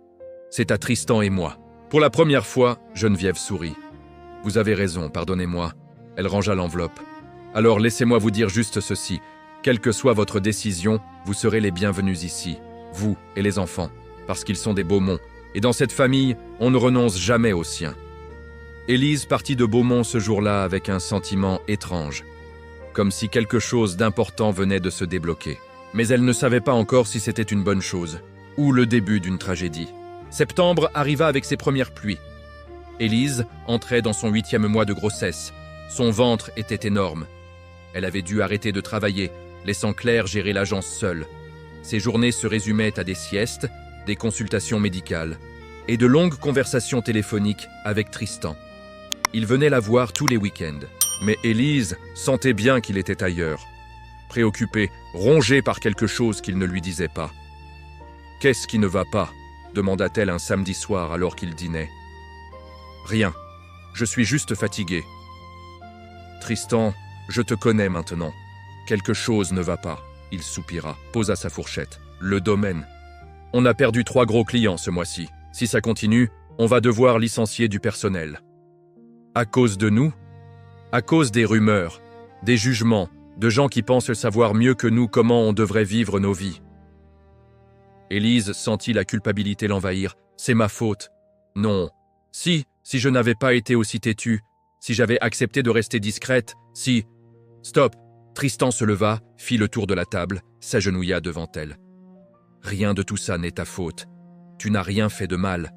C'est à Tristan et moi. » Pour la première fois, Geneviève sourit. « Vous avez raison, pardonnez-moi. » Elle rangea l'enveloppe. « Alors laissez-moi vous dire juste ceci. Quelle que soit votre décision, vous serez les bienvenus ici, vous et les enfants, parce qu'ils sont des Beaumont. Et dans cette famille, on ne renonce jamais aux siens. » Élise partit de Beaumont ce jour-là avec un sentiment étrange, comme si quelque chose d'important venait de se débloquer. Mais elle ne savait pas encore si c'était une bonne chose, ou le début d'une tragédie. Septembre arriva avec ses premières pluies. Élise entrait dans son 8e mois de grossesse. Son ventre était énorme. Elle avait dû arrêter de travailler, laissant Claire gérer l'agence seule. Ses journées se résumaient à des siestes, des consultations médicales et de longues conversations téléphoniques avec Tristan. Il venait la voir tous les week-ends. Mais Élise sentait bien qu'il était ailleurs. Préoccupée, rongée par quelque chose qu'il ne lui disait pas. « Qu'est-ce qui ne va pas ?» demanda-t-elle un samedi soir alors qu'il dînait. « Rien. Je suis juste fatiguée. » « Tristan, je te connais maintenant. Quelque chose ne va pas. Il soupira, posa sa fourchette. Le domaine. On a perdu 3 gros clients ce mois-ci. Si ça continue, on va devoir licencier du personnel. À cause de nous? À cause des rumeurs, des jugements, de gens qui pensent savoir mieux que nous comment on devrait vivre nos vies. Élise sentit la culpabilité l'envahir. C'est ma faute. Non. Si je n'avais pas été aussi têtue, si j'avais accepté de rester discrète, si... Stop. Tristan se leva, fit le tour de la table, s'agenouilla devant elle. Rien de tout ça n'est ta faute. Tu n'as rien fait de mal.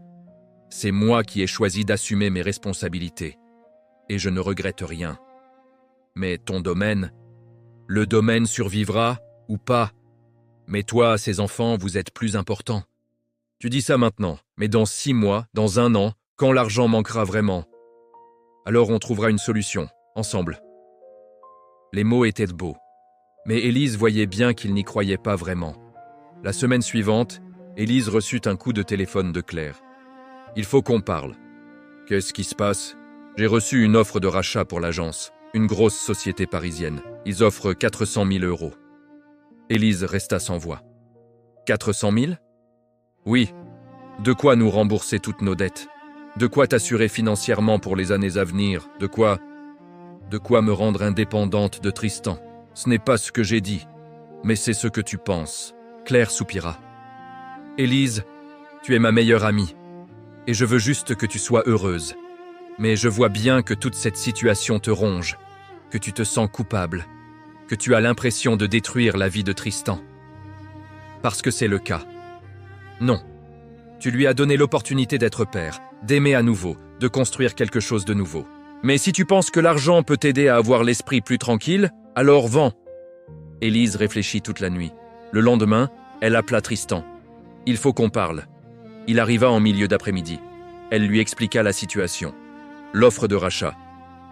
C'est moi qui ai choisi d'assumer mes responsabilités. Et je ne regrette rien. Mais ton domaine, le domaine survivra ou pas. Mais toi, ces enfants, vous êtes plus importants. Tu dis ça maintenant, mais dans 6 mois, dans 1 an, quand l'argent manquera vraiment, alors on trouvera une solution, ensemble. Les mots étaient beaux, mais Élise voyait bien qu'il n'y croyait pas vraiment. La semaine suivante, Élise reçut un coup de téléphone de Claire. « Il faut qu'on parle. »« Qu'est-ce qui se passe ? » ?»« J'ai reçu une offre de rachat pour l'agence, une grosse société parisienne. Ils offrent 400 000 €. Élise resta sans voix. « 400 000 ? » ?»« Oui. De quoi nous rembourser toutes nos dettes. De quoi t'assurer financièrement pour les années à venir. De quoi me rendre indépendante de Tristan. Ce n'est pas ce que j'ai dit, mais c'est ce que tu penses. » Claire soupira. « Élise, tu es ma meilleure amie, et je veux juste que tu sois heureuse. Mais je vois bien que toute cette situation te ronge, que tu te sens coupable, que tu as l'impression de détruire la vie de Tristan. Parce que c'est le cas. Non. Tu lui as donné l'opportunité d'être père, d'aimer à nouveau, de construire quelque chose de nouveau. Mais si tu penses que l'argent peut t'aider à avoir l'esprit plus tranquille, alors vends. » Élise réfléchit toute la nuit. Le lendemain, elle appela Tristan. « Il faut qu'on parle. » Il arriva en milieu d'après-midi. Elle lui expliqua la situation. L'offre de rachat.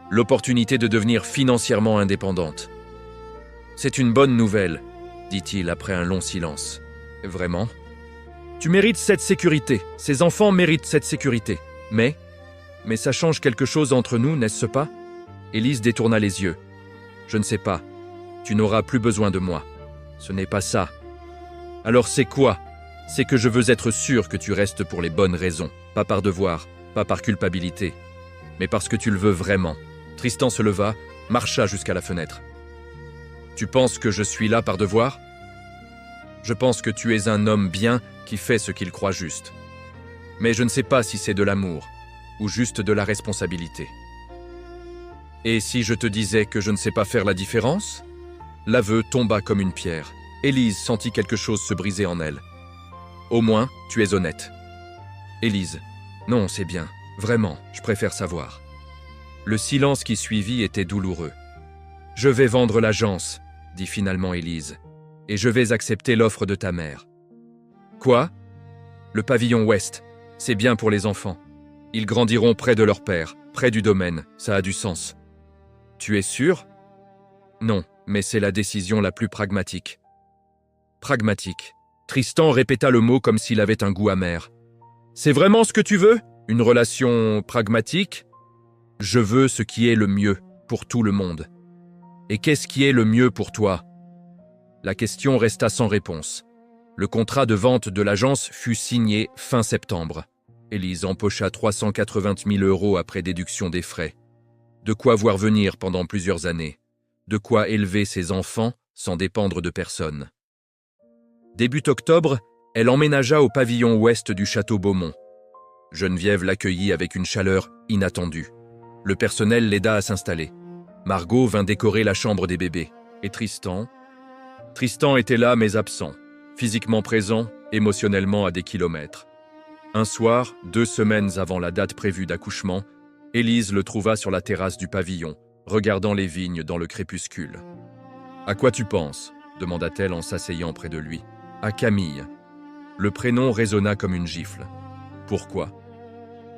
L'opportunité de devenir financièrement indépendante. « C'est une bonne nouvelle, » dit-il après un long silence. « Vraiment ? Tu mérites cette sécurité. Ces enfants méritent cette sécurité. Mais ça change quelque chose entre nous, n'est-ce pas ?» Élise détourna les yeux. « Je ne sais pas. Tu n'auras plus besoin de moi. Ce n'est pas ça. Alors c'est quoi ? C'est que je veux être sûr que tu restes pour les bonnes raisons. Pas par devoir, pas par culpabilité, mais parce que tu le veux vraiment. » Tristan se leva, marcha jusqu'à la fenêtre. « Tu penses que je suis là par devoir ? Je pense que tu es un homme bien qui fait ce qu'il croit juste. Mais je ne sais pas si c'est de l'amour ou juste de la responsabilité. Et si je te disais que je ne sais pas faire la différence ?» L'aveu tomba comme une pierre. Élise sentit quelque chose se briser en elle. « Au moins, tu es honnête. » Élise. « Non, c'est bien. Vraiment, je préfère savoir. » Le silence qui suivit était douloureux. « Je vais vendre l'agence, » dit finalement Élise, « et je vais accepter l'offre de ta mère. » « Quoi ? Le pavillon ouest, c'est bien pour les enfants. Ils grandiront près de leur père, près du domaine, ça a du sens. » « Tu es sûr ? » ?»« Non, mais c'est la décision la plus pragmatique. » « Pragmatique. » Tristan répéta le mot comme s'il avait un goût amer. « C'est vraiment ce que tu veux ? Une relation pragmatique ? Je veux ce qui est le mieux pour tout le monde. Et qu'est-ce qui est le mieux pour toi ? » La question resta sans réponse. Le contrat de vente de l'agence fut signé fin septembre. Élise empocha 380 000 € après déduction des frais. De quoi voir venir pendant plusieurs années. De quoi élever ses enfants sans dépendre de personne. Début octobre, elle emménagea au pavillon ouest du château Beaumont. Geneviève l'accueillit avec une chaleur inattendue. Le personnel l'aida à s'installer. Margot vint décorer la chambre des bébés. Et Tristan était là mais absent, physiquement présent, émotionnellement à des kilomètres. Un soir, 2 semaines avant la date prévue d'accouchement, Élise le trouva sur la terrasse du pavillon, regardant les vignes dans le crépuscule. « À quoi tu penses ?» demanda-t-elle en s'asseyant près de lui. « À Camille. » Le prénom résonna comme une gifle. « Pourquoi ? » ?»«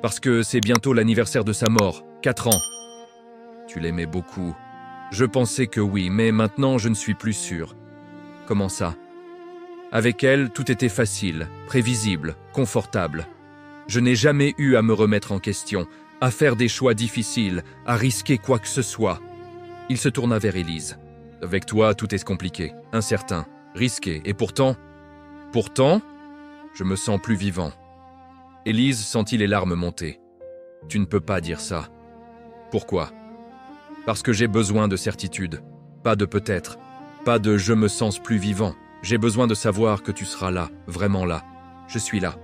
Parce que c'est bientôt l'anniversaire de sa mort, 4 ans. »« Tu l'aimais beaucoup. »« Je pensais que oui, mais maintenant je ne suis plus sûr. » »« Comment ça ? » ?»« Avec elle, tout était facile, prévisible, confortable. Je n'ai jamais eu à me remettre en question, à faire des choix difficiles, à risquer quoi que ce soit. Il se tourna vers Élise. « Avec toi, tout est compliqué, incertain, risqué, et pourtant, je me sens plus vivant. » Élise sentit les larmes monter. « Tu ne peux pas dire ça. » »« Pourquoi ? » ?»« Parce que j'ai besoin de certitude, pas de peut-être, pas de je me sens plus vivant. J'ai besoin de savoir que tu seras là, vraiment là. Je suis là. »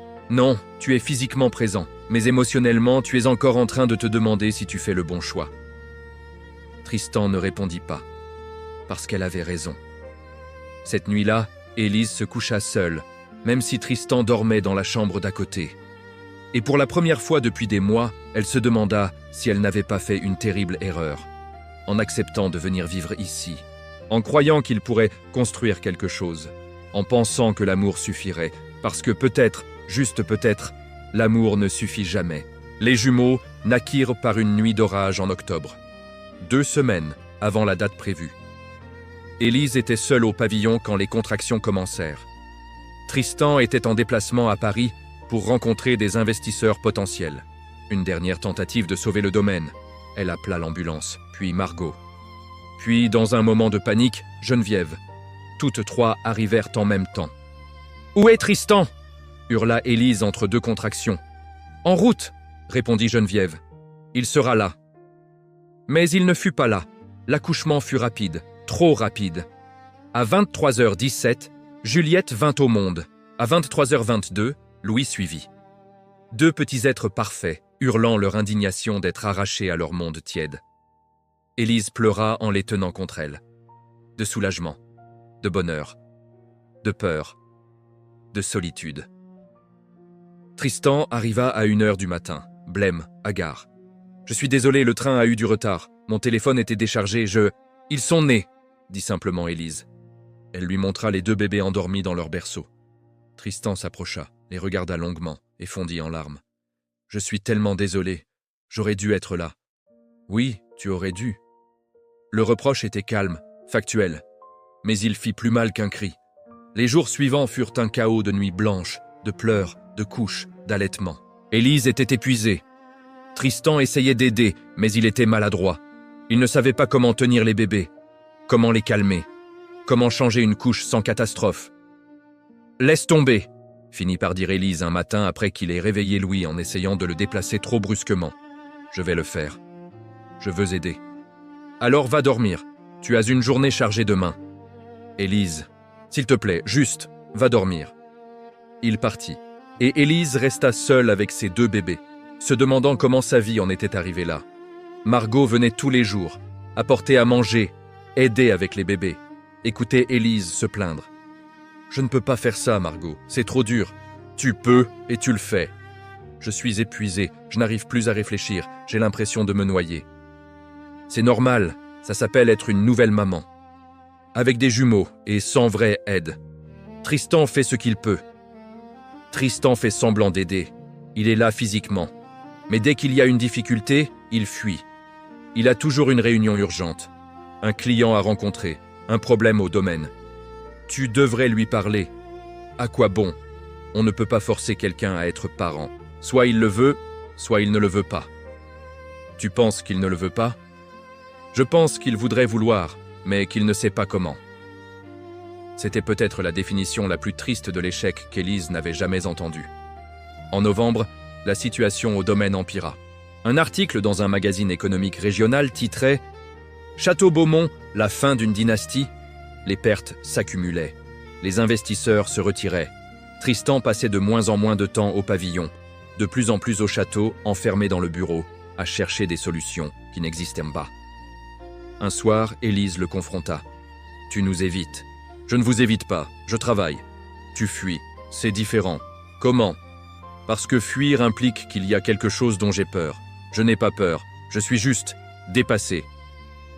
« Non, tu es physiquement présent, mais émotionnellement, tu es encore en train de te demander si tu fais le bon choix. » Tristan ne répondit pas, parce qu'elle avait raison. Cette nuit-là, Élise se coucha seule, même si Tristan dormait dans la chambre d'à côté. Et pour la première fois depuis des mois, elle se demanda si elle n'avait pas fait une terrible erreur, en acceptant de venir vivre ici, en croyant qu'il pourrait construire quelque chose, en pensant que l'amour suffirait, parce que peut-être, juste peut-être, l'amour ne suffit jamais. Les jumeaux naquirent par une nuit d'orage en octobre, 2 semaines avant la date prévue. Élise était seule au pavillon quand les contractions commencèrent. Tristan était en déplacement à Paris pour rencontrer des investisseurs potentiels. Une dernière tentative de sauver le domaine. Elle appela l'ambulance, puis Margot. Puis, dans un moment de panique, Geneviève. Toutes 3 arrivèrent en même temps. « Où est Tristan ?» hurla Élise entre 2 contractions. « En route !» répondit Geneviève. « Il sera là. » Mais il ne fut pas là. L'accouchement fut rapide, trop rapide. À 23h17, Juliette vint au monde. À 23h22, Louis suivit. 2 petits êtres parfaits, hurlant leur indignation d'être arrachés à leur monde tiède. Élise pleura en les tenant contre elle. De soulagement, de bonheur, de peur, de solitude. Tristan arriva à 1h du matin, blême, hagard. « Je suis désolé, le train a eu du retard. Mon téléphone était déchargé, Ils sont nés, dit simplement Élise. Elle lui montra les 2 bébés endormis dans leur berceau. Tristan s'approcha, les regarda longuement et fondit en larmes. « Je suis tellement désolé. J'aurais dû être là. »« Oui, tu aurais dû. » Le reproche était calme, factuel. Mais il fit plus mal qu'un cri. Les jours suivants furent un chaos de nuits blanches, de pleurs, de couches, d'allaitements. Élise était épuisée. Tristan essayait d'aider, mais il était maladroit. Il ne savait pas comment tenir les bébés, comment les calmer, comment changer une couche sans catastrophe. « Laisse tomber !» finit par dire Élise un matin après qu'il ait réveillé Louis en essayant de le déplacer trop brusquement. « Je vais le faire. Je veux aider. »« Alors va dormir. Tu as une journée chargée demain. »« Élise, s'il te plaît, juste, va dormir. » Il partit, et Élise resta seule avec ses 2 bébés, se demandant comment sa vie en était arrivée là. Margot venait tous les jours, apporter à manger, aider avec les bébés, écouter Élise se plaindre. « Je ne peux pas faire ça, Margot, c'est trop dur. »« Tu peux et tu le fais. »« Je suis épuisée, je n'arrive plus à réfléchir, j'ai l'impression de me noyer. »« C'est normal, ça s'appelle être une nouvelle maman. » Avec des jumeaux et sans vraie aide. Tristan fait ce qu'il peut. Tristan fait semblant d'aider. Il est là physiquement. Mais dès qu'il y a une difficulté, il fuit. Il a toujours une réunion urgente, un client à rencontrer, un problème au domaine. Tu devrais lui parler. À quoi bon? On ne peut pas forcer quelqu'un à être parent. Soit il le veut, soit il ne le veut pas. Tu penses qu'il ne le veut pas? Je pense qu'il voudrait vouloir, mais qu'il ne sait pas comment. C'était peut-être la définition la plus triste de l'échec qu'Élise n'avait jamais entendue. En novembre, la situation au domaine empira. Un article dans un magazine économique régional titrait « Château-Beaumont, la fin d'une dynastie ». Les pertes s'accumulaient. Les investisseurs se retiraient. Tristan passait de moins en moins de temps au pavillon, de plus en plus au château, enfermé dans le bureau, à chercher des solutions qui n'existaient pas. Un soir, Élise le confronta. « Tu nous évites. »« Je ne vous évite pas, je travaille. »« Tu fuis. C'est différent. »« Comment ?»« Parce que fuir implique qu'il y a quelque chose dont j'ai peur. Je n'ai pas peur. Je suis juste dépassé.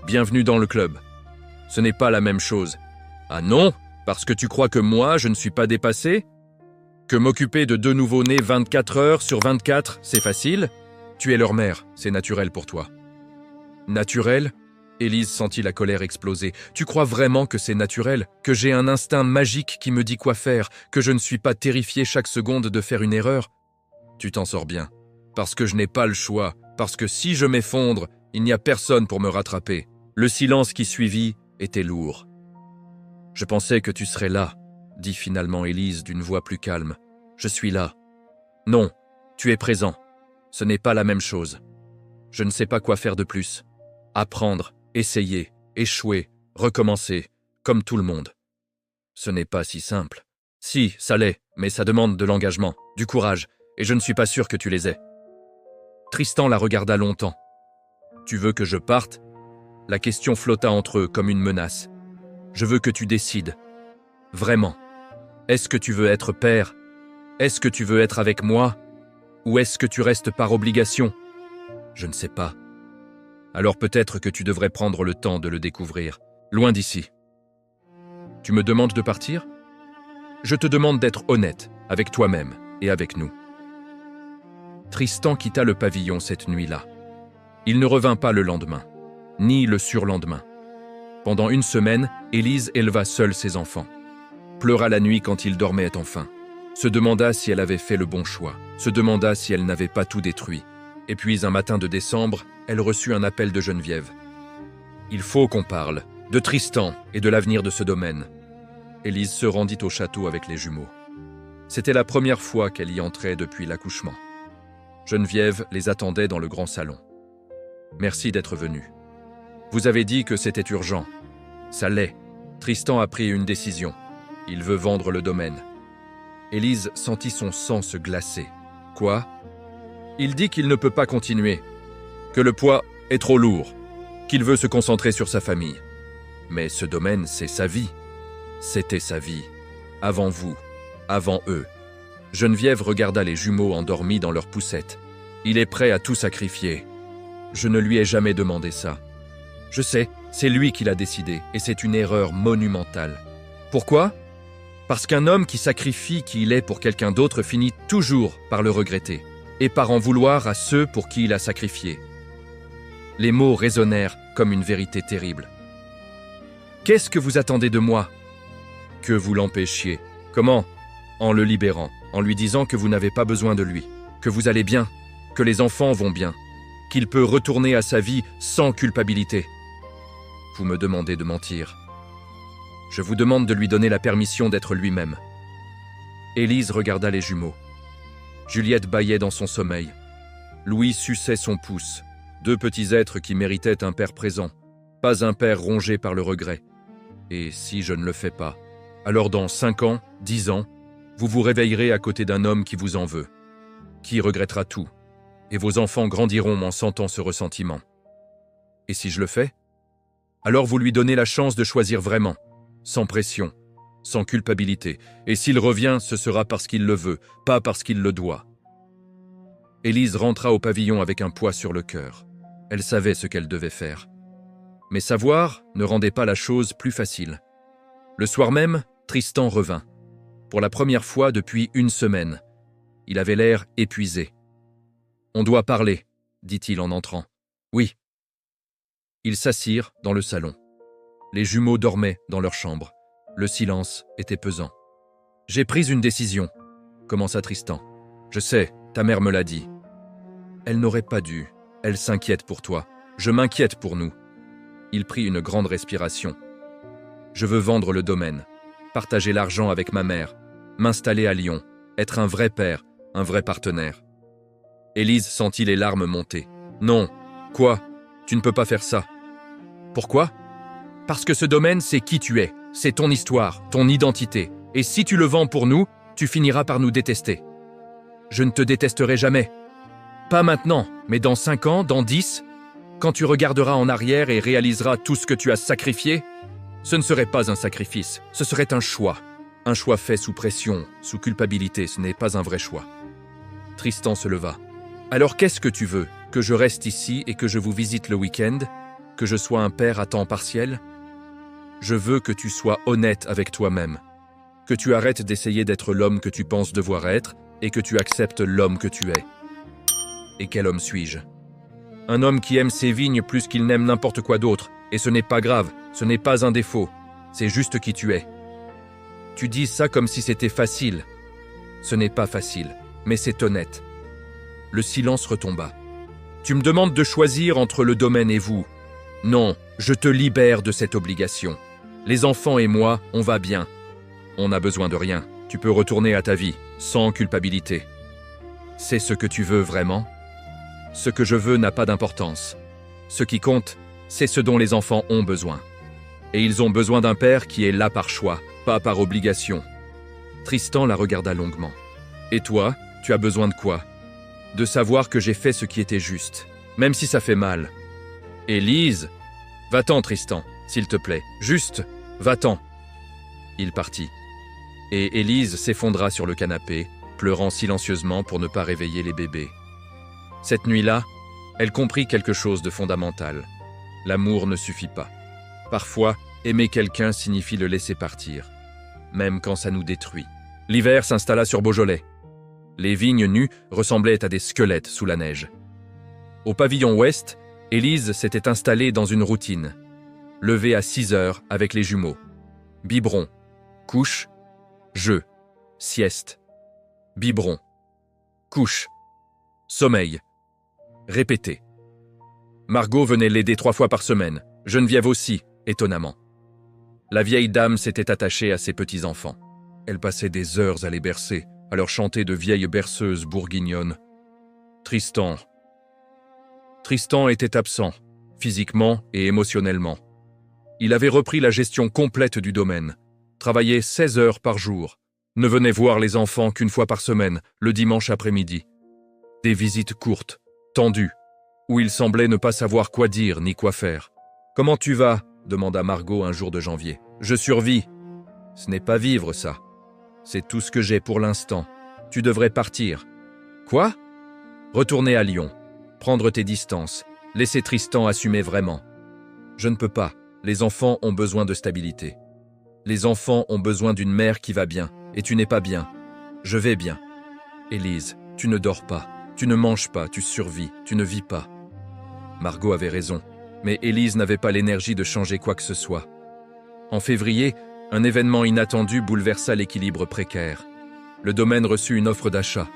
Bienvenue dans le club. » Ce n'est pas la même chose. « Ah non? Parce que tu crois que moi, je ne suis pas dépassé? Que m'occuper de 2 nouveaux-nés 24 heures sur 24, c'est facile? Tu es leur mère, c'est naturel pour toi. » Naturel? Élise sentit la colère exploser. « Tu crois vraiment que c'est naturel? Que j'ai un instinct magique qui me dit quoi faire? Que je ne suis pas terrifié chaque seconde de faire une erreur? Tu t'en sors bien. Parce que je n'ai pas le choix. Parce que si je m'effondre, il n'y a personne pour me rattraper. Le silence qui suivit était lourd. « Je pensais que tu serais là, » dit finalement Élise d'une voix plus calme. « Je suis là. »« Non, tu es présent. Ce n'est pas la même chose. Je ne sais pas quoi faire de plus. Apprendre, essayer, échouer, recommencer, comme tout le monde. Ce n'est pas si simple. Si, ça l'est, mais ça demande de l'engagement, du courage, et je ne suis pas sûr que tu les aies. » Tristan la regarda longtemps. « Tu veux que je parte ?» La question flotta entre eux comme une menace. « Je veux que tu décides. Vraiment. Est-ce que tu veux être père? Est-ce que tu veux être avec moi? Ou est-ce que tu restes par obligation? Je ne sais pas. Alors peut-être que tu devrais prendre le temps de le découvrir, loin d'ici. Tu me demandes de partir? Je te demande d'être honnête avec toi-même et avec nous. » Tristan quitta le pavillon cette nuit-là. Il ne revint pas le lendemain, ni le surlendemain. Pendant une semaine, Élise éleva seule ses enfants. Pleura la nuit quand ils dormaient enfin. Se demanda si elle avait fait le bon choix. Se demanda si elle n'avait pas tout détruit. Et puis un matin de décembre, elle reçut un appel de Geneviève. « Il faut qu'on parle, de Tristan et de l'avenir de ce domaine. » Élise se rendit au château avec les jumeaux. C'était la première fois qu'elle y entrait depuis l'accouchement. Geneviève les attendait dans le grand salon. « Merci d'être venue. Vous avez dit que c'était urgent. Ça l'est. Tristan a pris une décision. Il veut vendre le domaine. » Élise sentit son sang se glacer. « Quoi ? Il dit qu'il ne peut pas continuer, que le poids est trop lourd, qu'il veut se concentrer sur sa famille. Mais ce domaine, c'est sa vie. C'était sa vie. Avant vous, avant eux. » Geneviève regarda les jumeaux endormis dans leur poussette. « Il est prêt à tout sacrifier. Je ne lui ai jamais demandé ça. Je sais, c'est lui qui l'a décidé, et c'est une erreur monumentale. Pourquoi ? Parce qu'un homme qui sacrifie qui il est pour quelqu'un d'autre finit toujours par le regretter, et par en vouloir à ceux pour qui il a sacrifié. » Les mots résonnèrent comme une vérité terrible. « Qu'est-ce que vous attendez de moi ? » Que vous l'empêchiez. Comment ? En le libérant, en lui disant que vous n'avez pas besoin de lui, que vous allez bien, que les enfants vont bien, qu'il peut retourner à sa vie sans culpabilité. Vous me demandez de mentir. Je vous demande de lui donner la permission d'être lui-même. » Élise regarda les jumeaux. Juliette bâillait dans son sommeil. Louis suçait son pouce. Deux petits êtres qui méritaient un père présent, pas un père rongé par le regret. Et si je ne le fais pas, alors dans 5 ans, 10 ans, vous vous réveillerez à côté d'un homme qui vous en veut, qui regrettera tout, et vos enfants grandiront en sentant ce ressentiment. Et si je le fais ? Alors vous lui donnez la chance de choisir vraiment, sans pression, sans culpabilité, et s'il revient, ce sera parce qu'il le veut, pas parce qu'il le doit. Élise rentra au pavillon avec un poids sur le cœur. Elle savait ce qu'elle devait faire. Mais savoir ne rendait pas la chose plus facile. Le soir même, Tristan revint. Pour la première fois depuis 1 semaine. Il avait l'air épuisé. « On doit parler, » dit-il en entrant. « Oui. » Ils s'assirent dans le salon. Les jumeaux dormaient dans leur chambre. Le silence était pesant. « J'ai pris une décision, » commença Tristan. « Je sais, ta mère me l'a dit. Elle n'aurait pas dû. Elle s'inquiète pour toi. Je m'inquiète pour nous. » Il prit une grande respiration. « Je veux vendre le domaine, partager l'argent avec ma mère, m'installer à Lyon, être un vrai père, un vrai partenaire. » Élise sentit les larmes monter. « Non, quoi ? Tu ne peux pas faire ça. » « Pourquoi ? Parce que ce domaine, c'est qui tu es, c'est ton histoire, ton identité. Et si tu le vends pour nous, tu finiras par nous détester. Je ne te détesterai jamais. Pas maintenant, mais dans 5 ans, dans 10, quand tu regarderas en arrière et réaliseras tout ce que tu as sacrifié, ce ne serait pas un sacrifice, ce serait un choix. Un choix fait sous pression, sous culpabilité, ce n'est pas un vrai choix. Tristan se leva. « Alors qu'est-ce que tu veux ? Que je reste ici et que je vous visite le week-end ? Que je sois un père à temps partiel ? Je veux que tu sois honnête avec toi-même. Que tu arrêtes d'essayer d'être l'homme que tu penses devoir être et que tu acceptes l'homme que tu es. Et quel homme suis-je ? Un homme qui aime ses vignes plus qu'il n'aime n'importe quoi d'autre. Et ce n'est pas grave, ce n'est pas un défaut. C'est juste qui tu es. Tu dis ça comme si c'était facile. Ce n'est pas facile, mais c'est honnête. » Le silence retomba. « Tu me demandes de choisir entre le domaine et vous. Non, Je te libère de cette obligation. Les enfants et moi, on va bien. On n'a besoin de rien. Tu peux retourner à ta vie, sans culpabilité. C'est ce que tu veux vraiment? Ce que je veux n'a pas d'importance. Ce qui compte, c'est ce dont les enfants ont besoin. Et ils ont besoin d'un père qui est là par choix, pas par obligation. Tristan la regarda longuement. Et toi, tu as besoin de quoi? De savoir que j'ai fait ce qui était juste, même si ça fait mal. Élise, va-t'en Tristan, s'il te plaît, juste, va-t'en. Il partit. Et Élise s'effondra sur le canapé, pleurant silencieusement pour ne pas réveiller les bébés. Cette nuit-là, elle comprit quelque chose de fondamental. L'amour ne suffit pas. Parfois, aimer quelqu'un signifie le laisser partir, même quand ça nous détruit. L'hiver s'installa sur Beaujolais. Les vignes nues ressemblaient à des squelettes sous la neige. Au pavillon ouest, Élise s'était installée dans une routine. Levée à 6 heures avec les jumeaux. Biberon, couche, jeu, sieste. Biberon, couche, sommeil. Répété. Margot venait l'aider 3 fois par semaine, Geneviève aussi, étonnamment. La vieille dame s'était attachée à ses petits-enfants. Elle passait des heures à les bercer, à leur chanter de vieilles berceuses bourguignonnes. Tristan était absent, physiquement et émotionnellement. Il avait repris la gestion complète du domaine, travaillait 16 heures par jour, ne venait voir les enfants qu'une fois par semaine, le dimanche après-midi. Des visites courtes, tendues, où il semblait ne pas savoir quoi dire ni quoi faire. « Comment tu vas ?» demanda Margot un jour de janvier. « Je survis. » « Ce n'est pas vivre, ça. C'est tout ce que j'ai pour l'instant. Tu devrais partir. »« Quoi ?» ?»« Retourner à Lyon. Prendre tes distances. Laisser Tristan assumer vraiment. »« Je ne peux pas. Les enfants ont besoin de stabilité. Les enfants ont besoin d'une mère qui va bien. Et tu n'es pas bien. Je vais bien. Élise, tu ne dors pas. Tu ne manges pas. Tu survis. Tu ne vis pas. » Margot avait raison. Mais Élise n'avait pas l'énergie de changer quoi que ce soit. En février, un événement inattendu bouleversa l'équilibre précaire. Le domaine reçut une offre d'achat.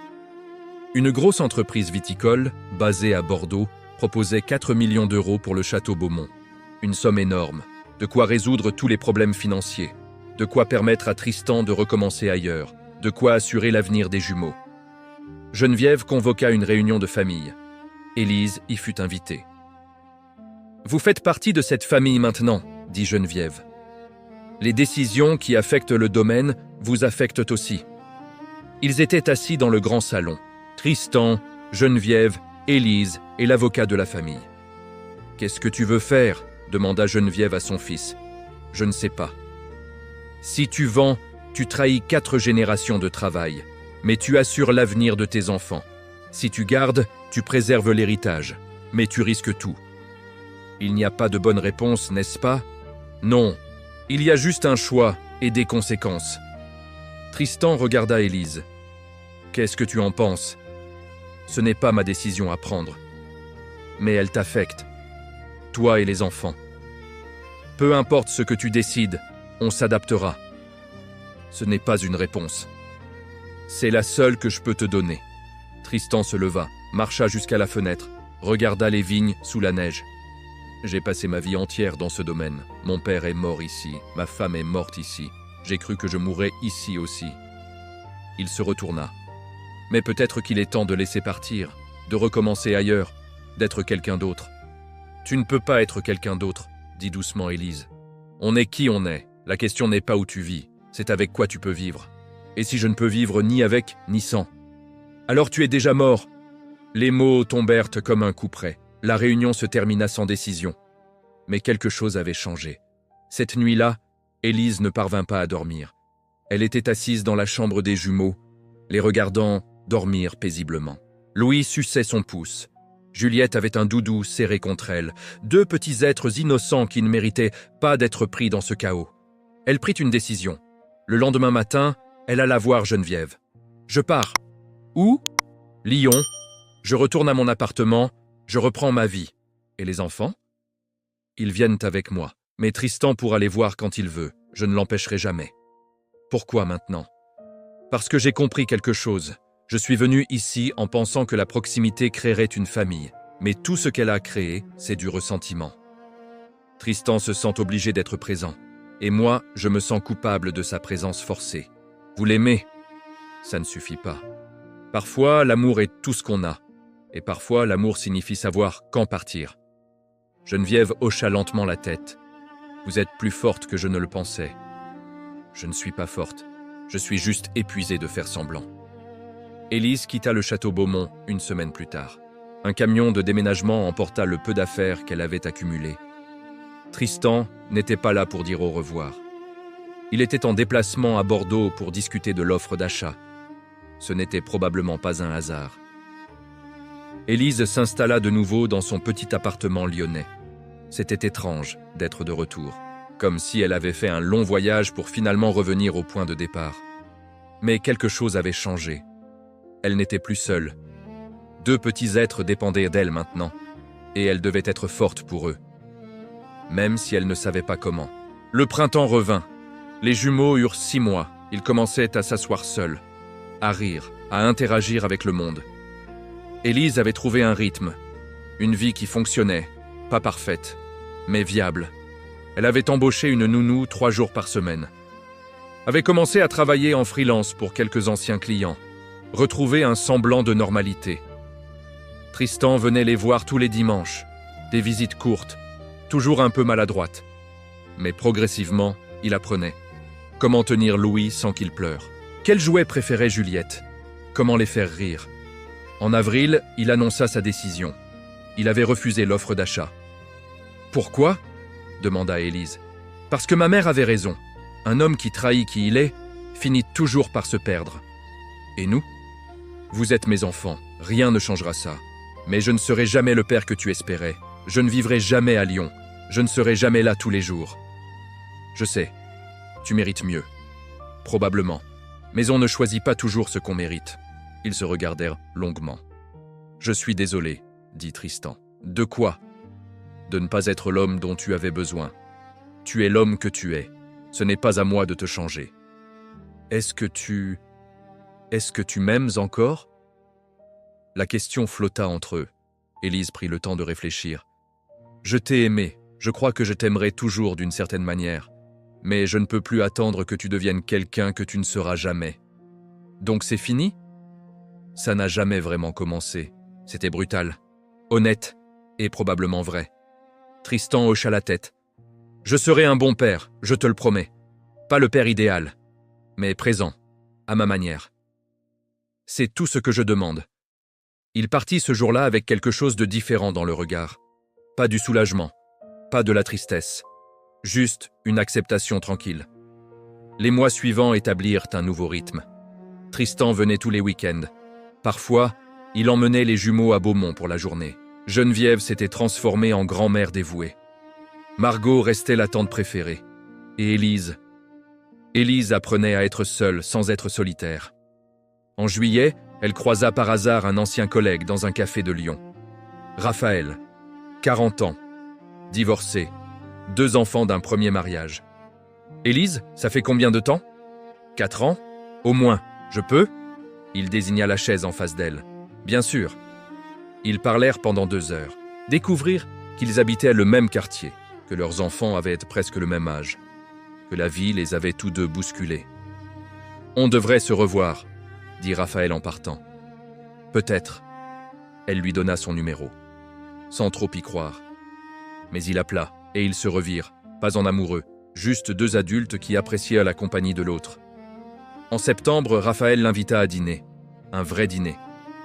Une grosse entreprise viticole, basée à Bordeaux, proposait 4 millions d'euros pour le château Beaumont. Une somme énorme, de quoi résoudre tous les problèmes financiers, de quoi permettre à Tristan de recommencer ailleurs, de quoi assurer l'avenir des jumeaux. Geneviève convoqua une réunion de famille. Élise y fut invitée. « Vous faites partie de cette famille maintenant, » dit Geneviève. « Les décisions qui affectent le domaine vous affectent aussi. » Ils étaient assis dans le grand salon. Tristan, Geneviève, Élise et l'avocat de la famille. « Qu'est-ce que tu veux faire ?» demanda Geneviève à son fils. « Je ne sais pas. »« Si tu vends, tu trahis 4 générations de travail, mais tu assures l'avenir de tes enfants. Si tu gardes, tu préserves l'héritage, mais tu risques tout. Il n'y a pas de bonne réponse, n'est-ce pas? Non. Il y a juste un choix et des conséquences. » Tristan regarda Élise. « Qu'est-ce que tu en penses? Ce n'est pas ma décision à prendre. Mais elle t'affecte. Toi et les enfants. Peu importe ce que tu décides, on s'adaptera. Ce n'est pas une réponse. C'est la seule que je peux te donner. » Tristan se leva, marcha jusqu'à la fenêtre, regarda les vignes sous la neige. « J'ai passé ma vie entière dans ce domaine. Mon père est mort ici, ma femme est morte ici. J'ai cru que je mourrais ici aussi. » Il se retourna. « Mais peut-être qu'il est temps de laisser partir, de recommencer ailleurs, d'être quelqu'un d'autre. »« Tu ne peux pas être quelqu'un d'autre, » dit doucement Élise. « On est qui on est. La question n'est pas où tu vis, c'est avec quoi tu peux vivre. Et si je ne peux vivre ni avec, ni sans? Alors tu es déjà mort. » Les mots tombèrent comme un coup près. La réunion se termina sans décision. Mais quelque chose avait changé. Cette nuit-là, Élise ne parvint pas à dormir. Elle était assise dans la chambre des jumeaux, les regardant dormir paisiblement. Louis suçait son pouce. Juliette avait un doudou serré contre elle, 2 petits êtres innocents qui ne méritaient pas d'être pris dans ce chaos. Elle prit une décision. Le lendemain matin, elle alla voir Geneviève. « Je pars. »« Où ?»« Lyon. Je retourne à mon appartement. Je reprends ma vie. Et les enfants ? Ils viennent avec moi. Mais Tristan pourra les voir quand il veut. Je ne l'empêcherai jamais. Pourquoi maintenant ? Parce que j'ai compris quelque chose. Je suis venu ici en pensant que la proximité créerait une famille. Mais tout ce qu'elle a créé, c'est du ressentiment. Tristan se sent obligé d'être présent. Et moi, je me sens coupable de sa présence forcée. Vous l'aimez? Ça ne suffit pas. Parfois, l'amour est tout ce qu'on a. Et parfois, l'amour signifie savoir quand partir. Geneviève hocha lentement la tête. Vous êtes plus forte que je ne le pensais. Je ne suis pas forte. Je suis juste épuisée de faire semblant. Élise quitta le château Beaumont une semaine plus tard. Un camion de déménagement emporta le peu d'affaires qu'elle avait accumulées. Tristan n'était pas là pour dire au revoir. Il était en déplacement à Bordeaux pour discuter de l'offre d'achat. Ce n'était probablement pas un hasard. Élise s'installa de nouveau dans son petit appartement lyonnais. C'était étrange d'être de retour, comme si elle avait fait un long voyage pour finalement revenir au point de départ. Mais quelque chose avait changé. Elle n'était plus seule. 2 petits êtres dépendaient d'elle maintenant, et elle devait être forte pour eux. Même si elle ne savait pas comment. Le printemps revint. Les jumeaux eurent 6 mois. Ils commençaient à s'asseoir seuls, à rire, à interagir avec le monde. Élise avait trouvé un rythme, une vie qui fonctionnait, pas parfaite, mais viable. Elle avait embauché une nounou 3 jours par semaine. Avait commencé à travailler en freelance pour quelques anciens clients, retrouver un semblant de normalité. Tristan venait les voir tous les dimanches, des visites courtes, toujours un peu maladroites. Mais progressivement, il apprenait. Comment tenir Louis sans qu'il pleure? Quel jouet préférait Juliette? Comment les faire rire? En avril, il annonça sa décision. Il avait refusé l'offre d'achat. « Pourquoi ?» demanda Élise. « Parce que ma mère avait raison. Un homme qui trahit qui il est finit toujours par se perdre. Et nous? Vous êtes mes enfants, rien ne changera ça. Mais je ne serai jamais le père que tu espérais. Je ne vivrai jamais à Lyon. Je ne serai jamais là tous les jours. Je sais, tu mérites mieux. Probablement. Mais on ne choisit pas toujours ce qu'on mérite. » Ils se regardèrent longuement. « Je suis désolé, » dit Tristan. « De quoi? De ne pas être l'homme dont tu avais besoin. Tu es l'homme que tu es. Ce n'est pas à moi de te changer. Est-ce que tu m'aimes encore ?» La question flotta entre eux. Élise prit le temps de réfléchir. « Je t'ai aimé. Je crois que je t'aimerai toujours d'une certaine manière. Mais je ne peux plus attendre que tu deviennes quelqu'un que tu ne seras jamais. Donc c'est fini ? » Ça n'a jamais vraiment commencé. C'était brutal, honnête et probablement vrai. Tristan hocha la tête. « Je serai un bon père, je te le promets. Pas le père idéal, mais présent, à ma manière. C'est tout ce que je demande. » Il partit ce jour-là avec quelque chose de différent dans le regard. Pas du soulagement, pas de la tristesse, juste une acceptation tranquille. Les mois suivants établirent un nouveau rythme. Tristan venait tous les week-ends. Parfois, il emmenait les jumeaux à Beaumont pour la journée. Geneviève s'était transformée en grand-mère dévouée. Margot restait la tante préférée. Et Élise apprenait à être seule sans être solitaire. En juillet, elle croisa par hasard un ancien collègue dans un café de Lyon. Raphaël, 40 ans, divorcé, 2 enfants d'un premier mariage. « Élise, ça fait combien de temps ? 4 ans ? Au moins, je peux ?» Il désigna la chaise en face d'elle. « Bien sûr. » Ils parlèrent pendant 2 heures. Découvrirent qu'ils habitaient le même quartier, que leurs enfants avaient presque le même âge, que la vie les avait tous 2 bousculés. « On devrait se revoir, » dit Raphaël en partant. « Peut-être. » Elle lui donna son numéro, sans trop y croire. Mais il appela, et ils se revirent, pas en amoureux, juste 2 adultes qui appréciaient la compagnie de l'autre. En septembre, Raphaël l'invita à dîner, un vrai dîner,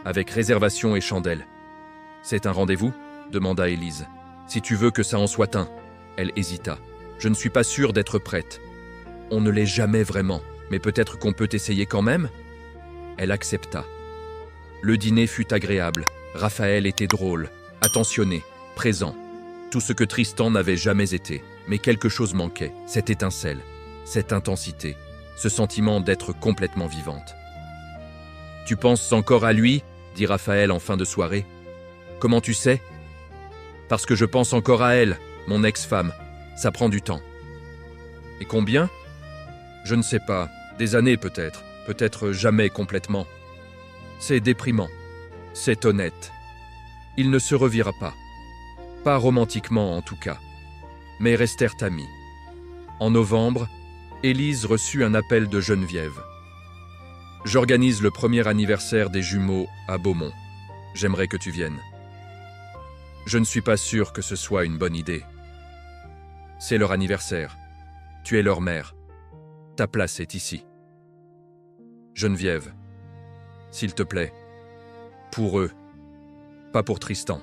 avec réservation et chandelle. « C'est un rendez-vous » demanda Élise. « Si tu veux que ça en soit un. » Elle hésita. « Je ne suis pas sûre d'être prête. »« On ne l'est jamais vraiment, mais peut-être qu'on peut essayer quand même ?» Elle accepta. Le dîner fut agréable. Raphaël était drôle, attentionné, présent. Tout ce que Tristan n'avait jamais été. Mais quelque chose manquait, cette étincelle, cette intensité, ce sentiment d'être complètement vivante. « Tu penses encore à lui ?» dit Raphaël en fin de soirée. « Comment tu sais ?»« Parce que je pense encore à elle, mon ex-femme. Ça prend du temps. »« Et combien ?»« Je ne sais pas. Des années peut-être. Peut-être jamais complètement. C'est déprimant. C'est honnête. Il ne se revira pas. Pas romantiquement en tout cas. mais restèrent amis. En novembre, Élise reçut un appel de Geneviève. « J'organise le premier anniversaire des jumeaux à Beaumont. J'aimerais que tu viennes. » Je ne suis pas sûr que ce soit une bonne idée. C'est leur anniversaire. Tu es leur mère. Ta place est ici. Geneviève, s'il te plaît, pour eux, pas pour Tristan,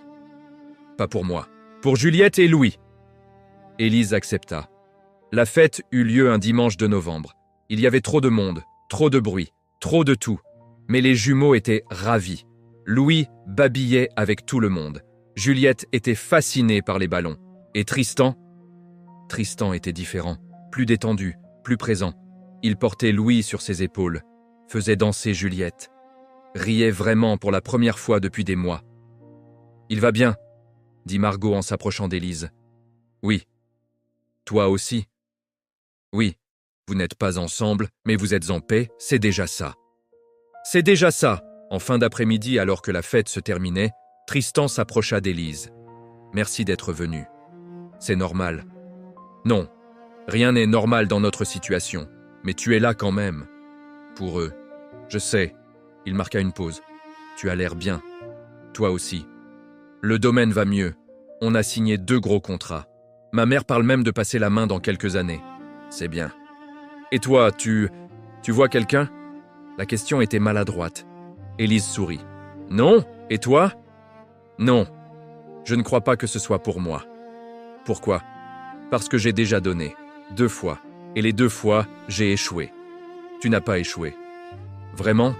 pas pour moi, pour Juliette et Louis. Élise accepta. La fête eut lieu un dimanche de novembre. Il y avait trop de monde, trop de bruit, trop de tout. Mais les jumeaux étaient ravis. Louis babillait avec tout le monde. Juliette était fascinée par les ballons. Et Tristan était différent, plus détendu, plus présent. Il portait Louis sur ses épaules, faisait danser Juliette, riait vraiment pour la première fois depuis des mois. « Il va bien ?» dit Margot en s'approchant d'Élise. « Oui. Toi aussi ? Oui, vous n'êtes pas ensemble, mais vous êtes en paix, c'est déjà ça. » C'est déjà ça. En fin d'après-midi, alors que la fête se terminait, Tristan s'approcha d'Élise. « Merci d'être venu. C'est normal. » « Non, rien n'est normal dans notre situation, mais tu es là quand même. Pour eux. Je sais. » Il marqua une pause. « Tu as l'air bien. Toi aussi. Le domaine va mieux. On a signé 2 gros contrats. Ma mère parle même de passer la main dans quelques années. C'est bien. Et toi, tu vois quelqu'un ?» La question était maladroite. Élise sourit. « Non. Et toi ?»« Non. Je ne crois pas que ce soit pour moi. » « Pourquoi ? » « Parce que j'ai déjà donné. 2 fois. Et les 2 fois, j'ai échoué. Tu n'as pas échoué. Vraiment ?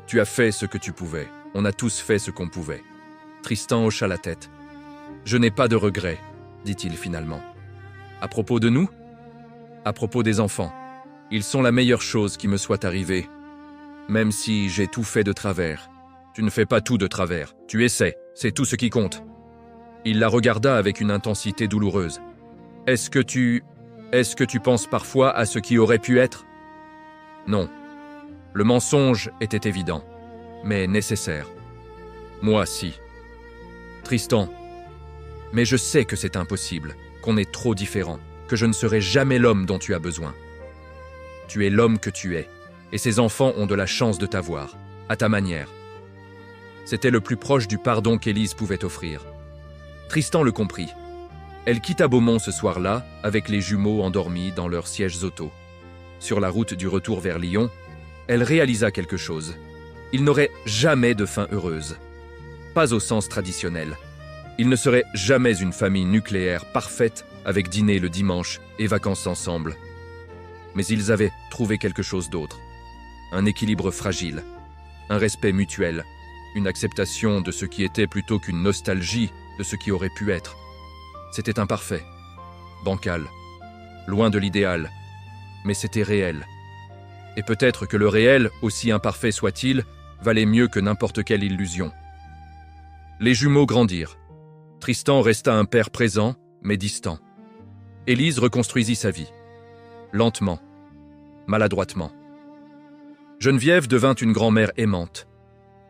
Tu as fait ce que tu pouvais. On a tous fait ce qu'on pouvait. » Tristan hocha la tête. « Je n'ai pas de regrets, dit-il finalement. À propos de nous ? À propos des enfants. Ils sont la meilleure chose qui me soit arrivée. Même si j'ai tout fait de travers. Tu ne fais pas tout de travers. Tu essaies. C'est tout ce qui compte. » Il la regarda avec une intensité douloureuse. « Est-ce que tu penses parfois à ce qui aurait pu être ? » Non. Le mensonge était évident, mais nécessaire. Moi, si. Tristan. Mais je sais que c'est impossible, qu'on est trop différents, que je ne serai jamais l'homme dont tu as besoin. Tu es l'homme que tu es, et ces enfants ont de la chance de t'avoir, à ta manière. C'était le plus proche du pardon qu'Élise pouvait offrir. Tristan le comprit. Elle quitta Beaumont ce soir-là, avec les jumeaux endormis dans leurs sièges auto. Sur la route du retour vers Lyon, elle réalisa quelque chose. Ils n'auraient jamais de fin heureuse. Pas au sens traditionnel. Ils ne seraient jamais une famille nucléaire parfaite avec dîner le dimanche et vacances ensemble. Mais ils avaient trouvé quelque chose d'autre. Un équilibre fragile, un respect mutuel, une acceptation de ce qui était plutôt qu'une nostalgie de ce qui aurait pu être. C'était imparfait, bancal, loin de l'idéal, mais c'était réel. Et peut-être que le réel, aussi imparfait soit-il, valait mieux que n'importe quelle illusion. Les jumeaux grandirent. Tristan resta un père présent, mais distant. Élise reconstruisit sa vie. Lentement, maladroitement. Geneviève devint une grand-mère aimante.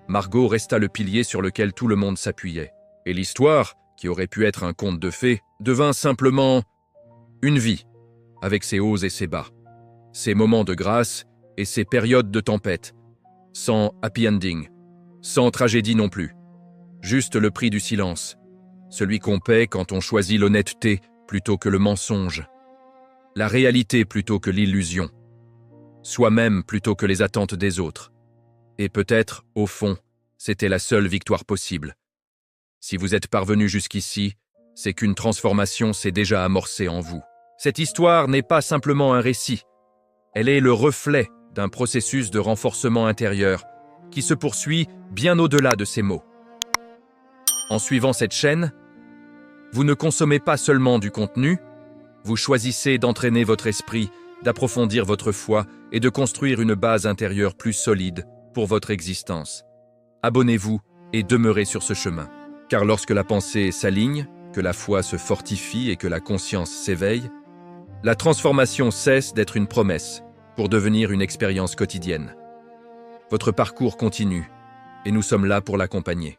Margot resta le pilier sur lequel tout le monde s'appuyait. Et l'histoire, qui aurait pu être un conte de fées, devint simplement une vie, avec ses hauts et ses bas, ses moments de grâce et ses périodes de tempête, sans happy ending, sans tragédie non plus. Juste le prix du silence, celui qu'on paie quand on choisit l'honnêteté plutôt que le mensonge, la réalité plutôt que l'illusion, soi-même plutôt que les attentes des autres. Et peut-être, au fond, c'était la seule victoire possible. Si vous êtes parvenu jusqu'ici, c'est qu'une transformation s'est déjà amorcée en vous. Cette histoire n'est pas simplement un récit. Elle est le reflet d'un processus de renforcement intérieur qui se poursuit bien au-delà de ces mots. En suivant cette chaîne, vous ne consommez pas seulement du contenu, vous choisissez d'entraîner votre esprit, d'approfondir votre foi et de construire une base intérieure plus solide pour votre existence. Abonnez-vous et demeurez sur ce chemin. Car lorsque la pensée s'aligne, que la foi se fortifie et que la conscience s'éveille, la transformation cesse d'être une promesse pour devenir une expérience quotidienne. Votre parcours continue et nous sommes là pour l'accompagner.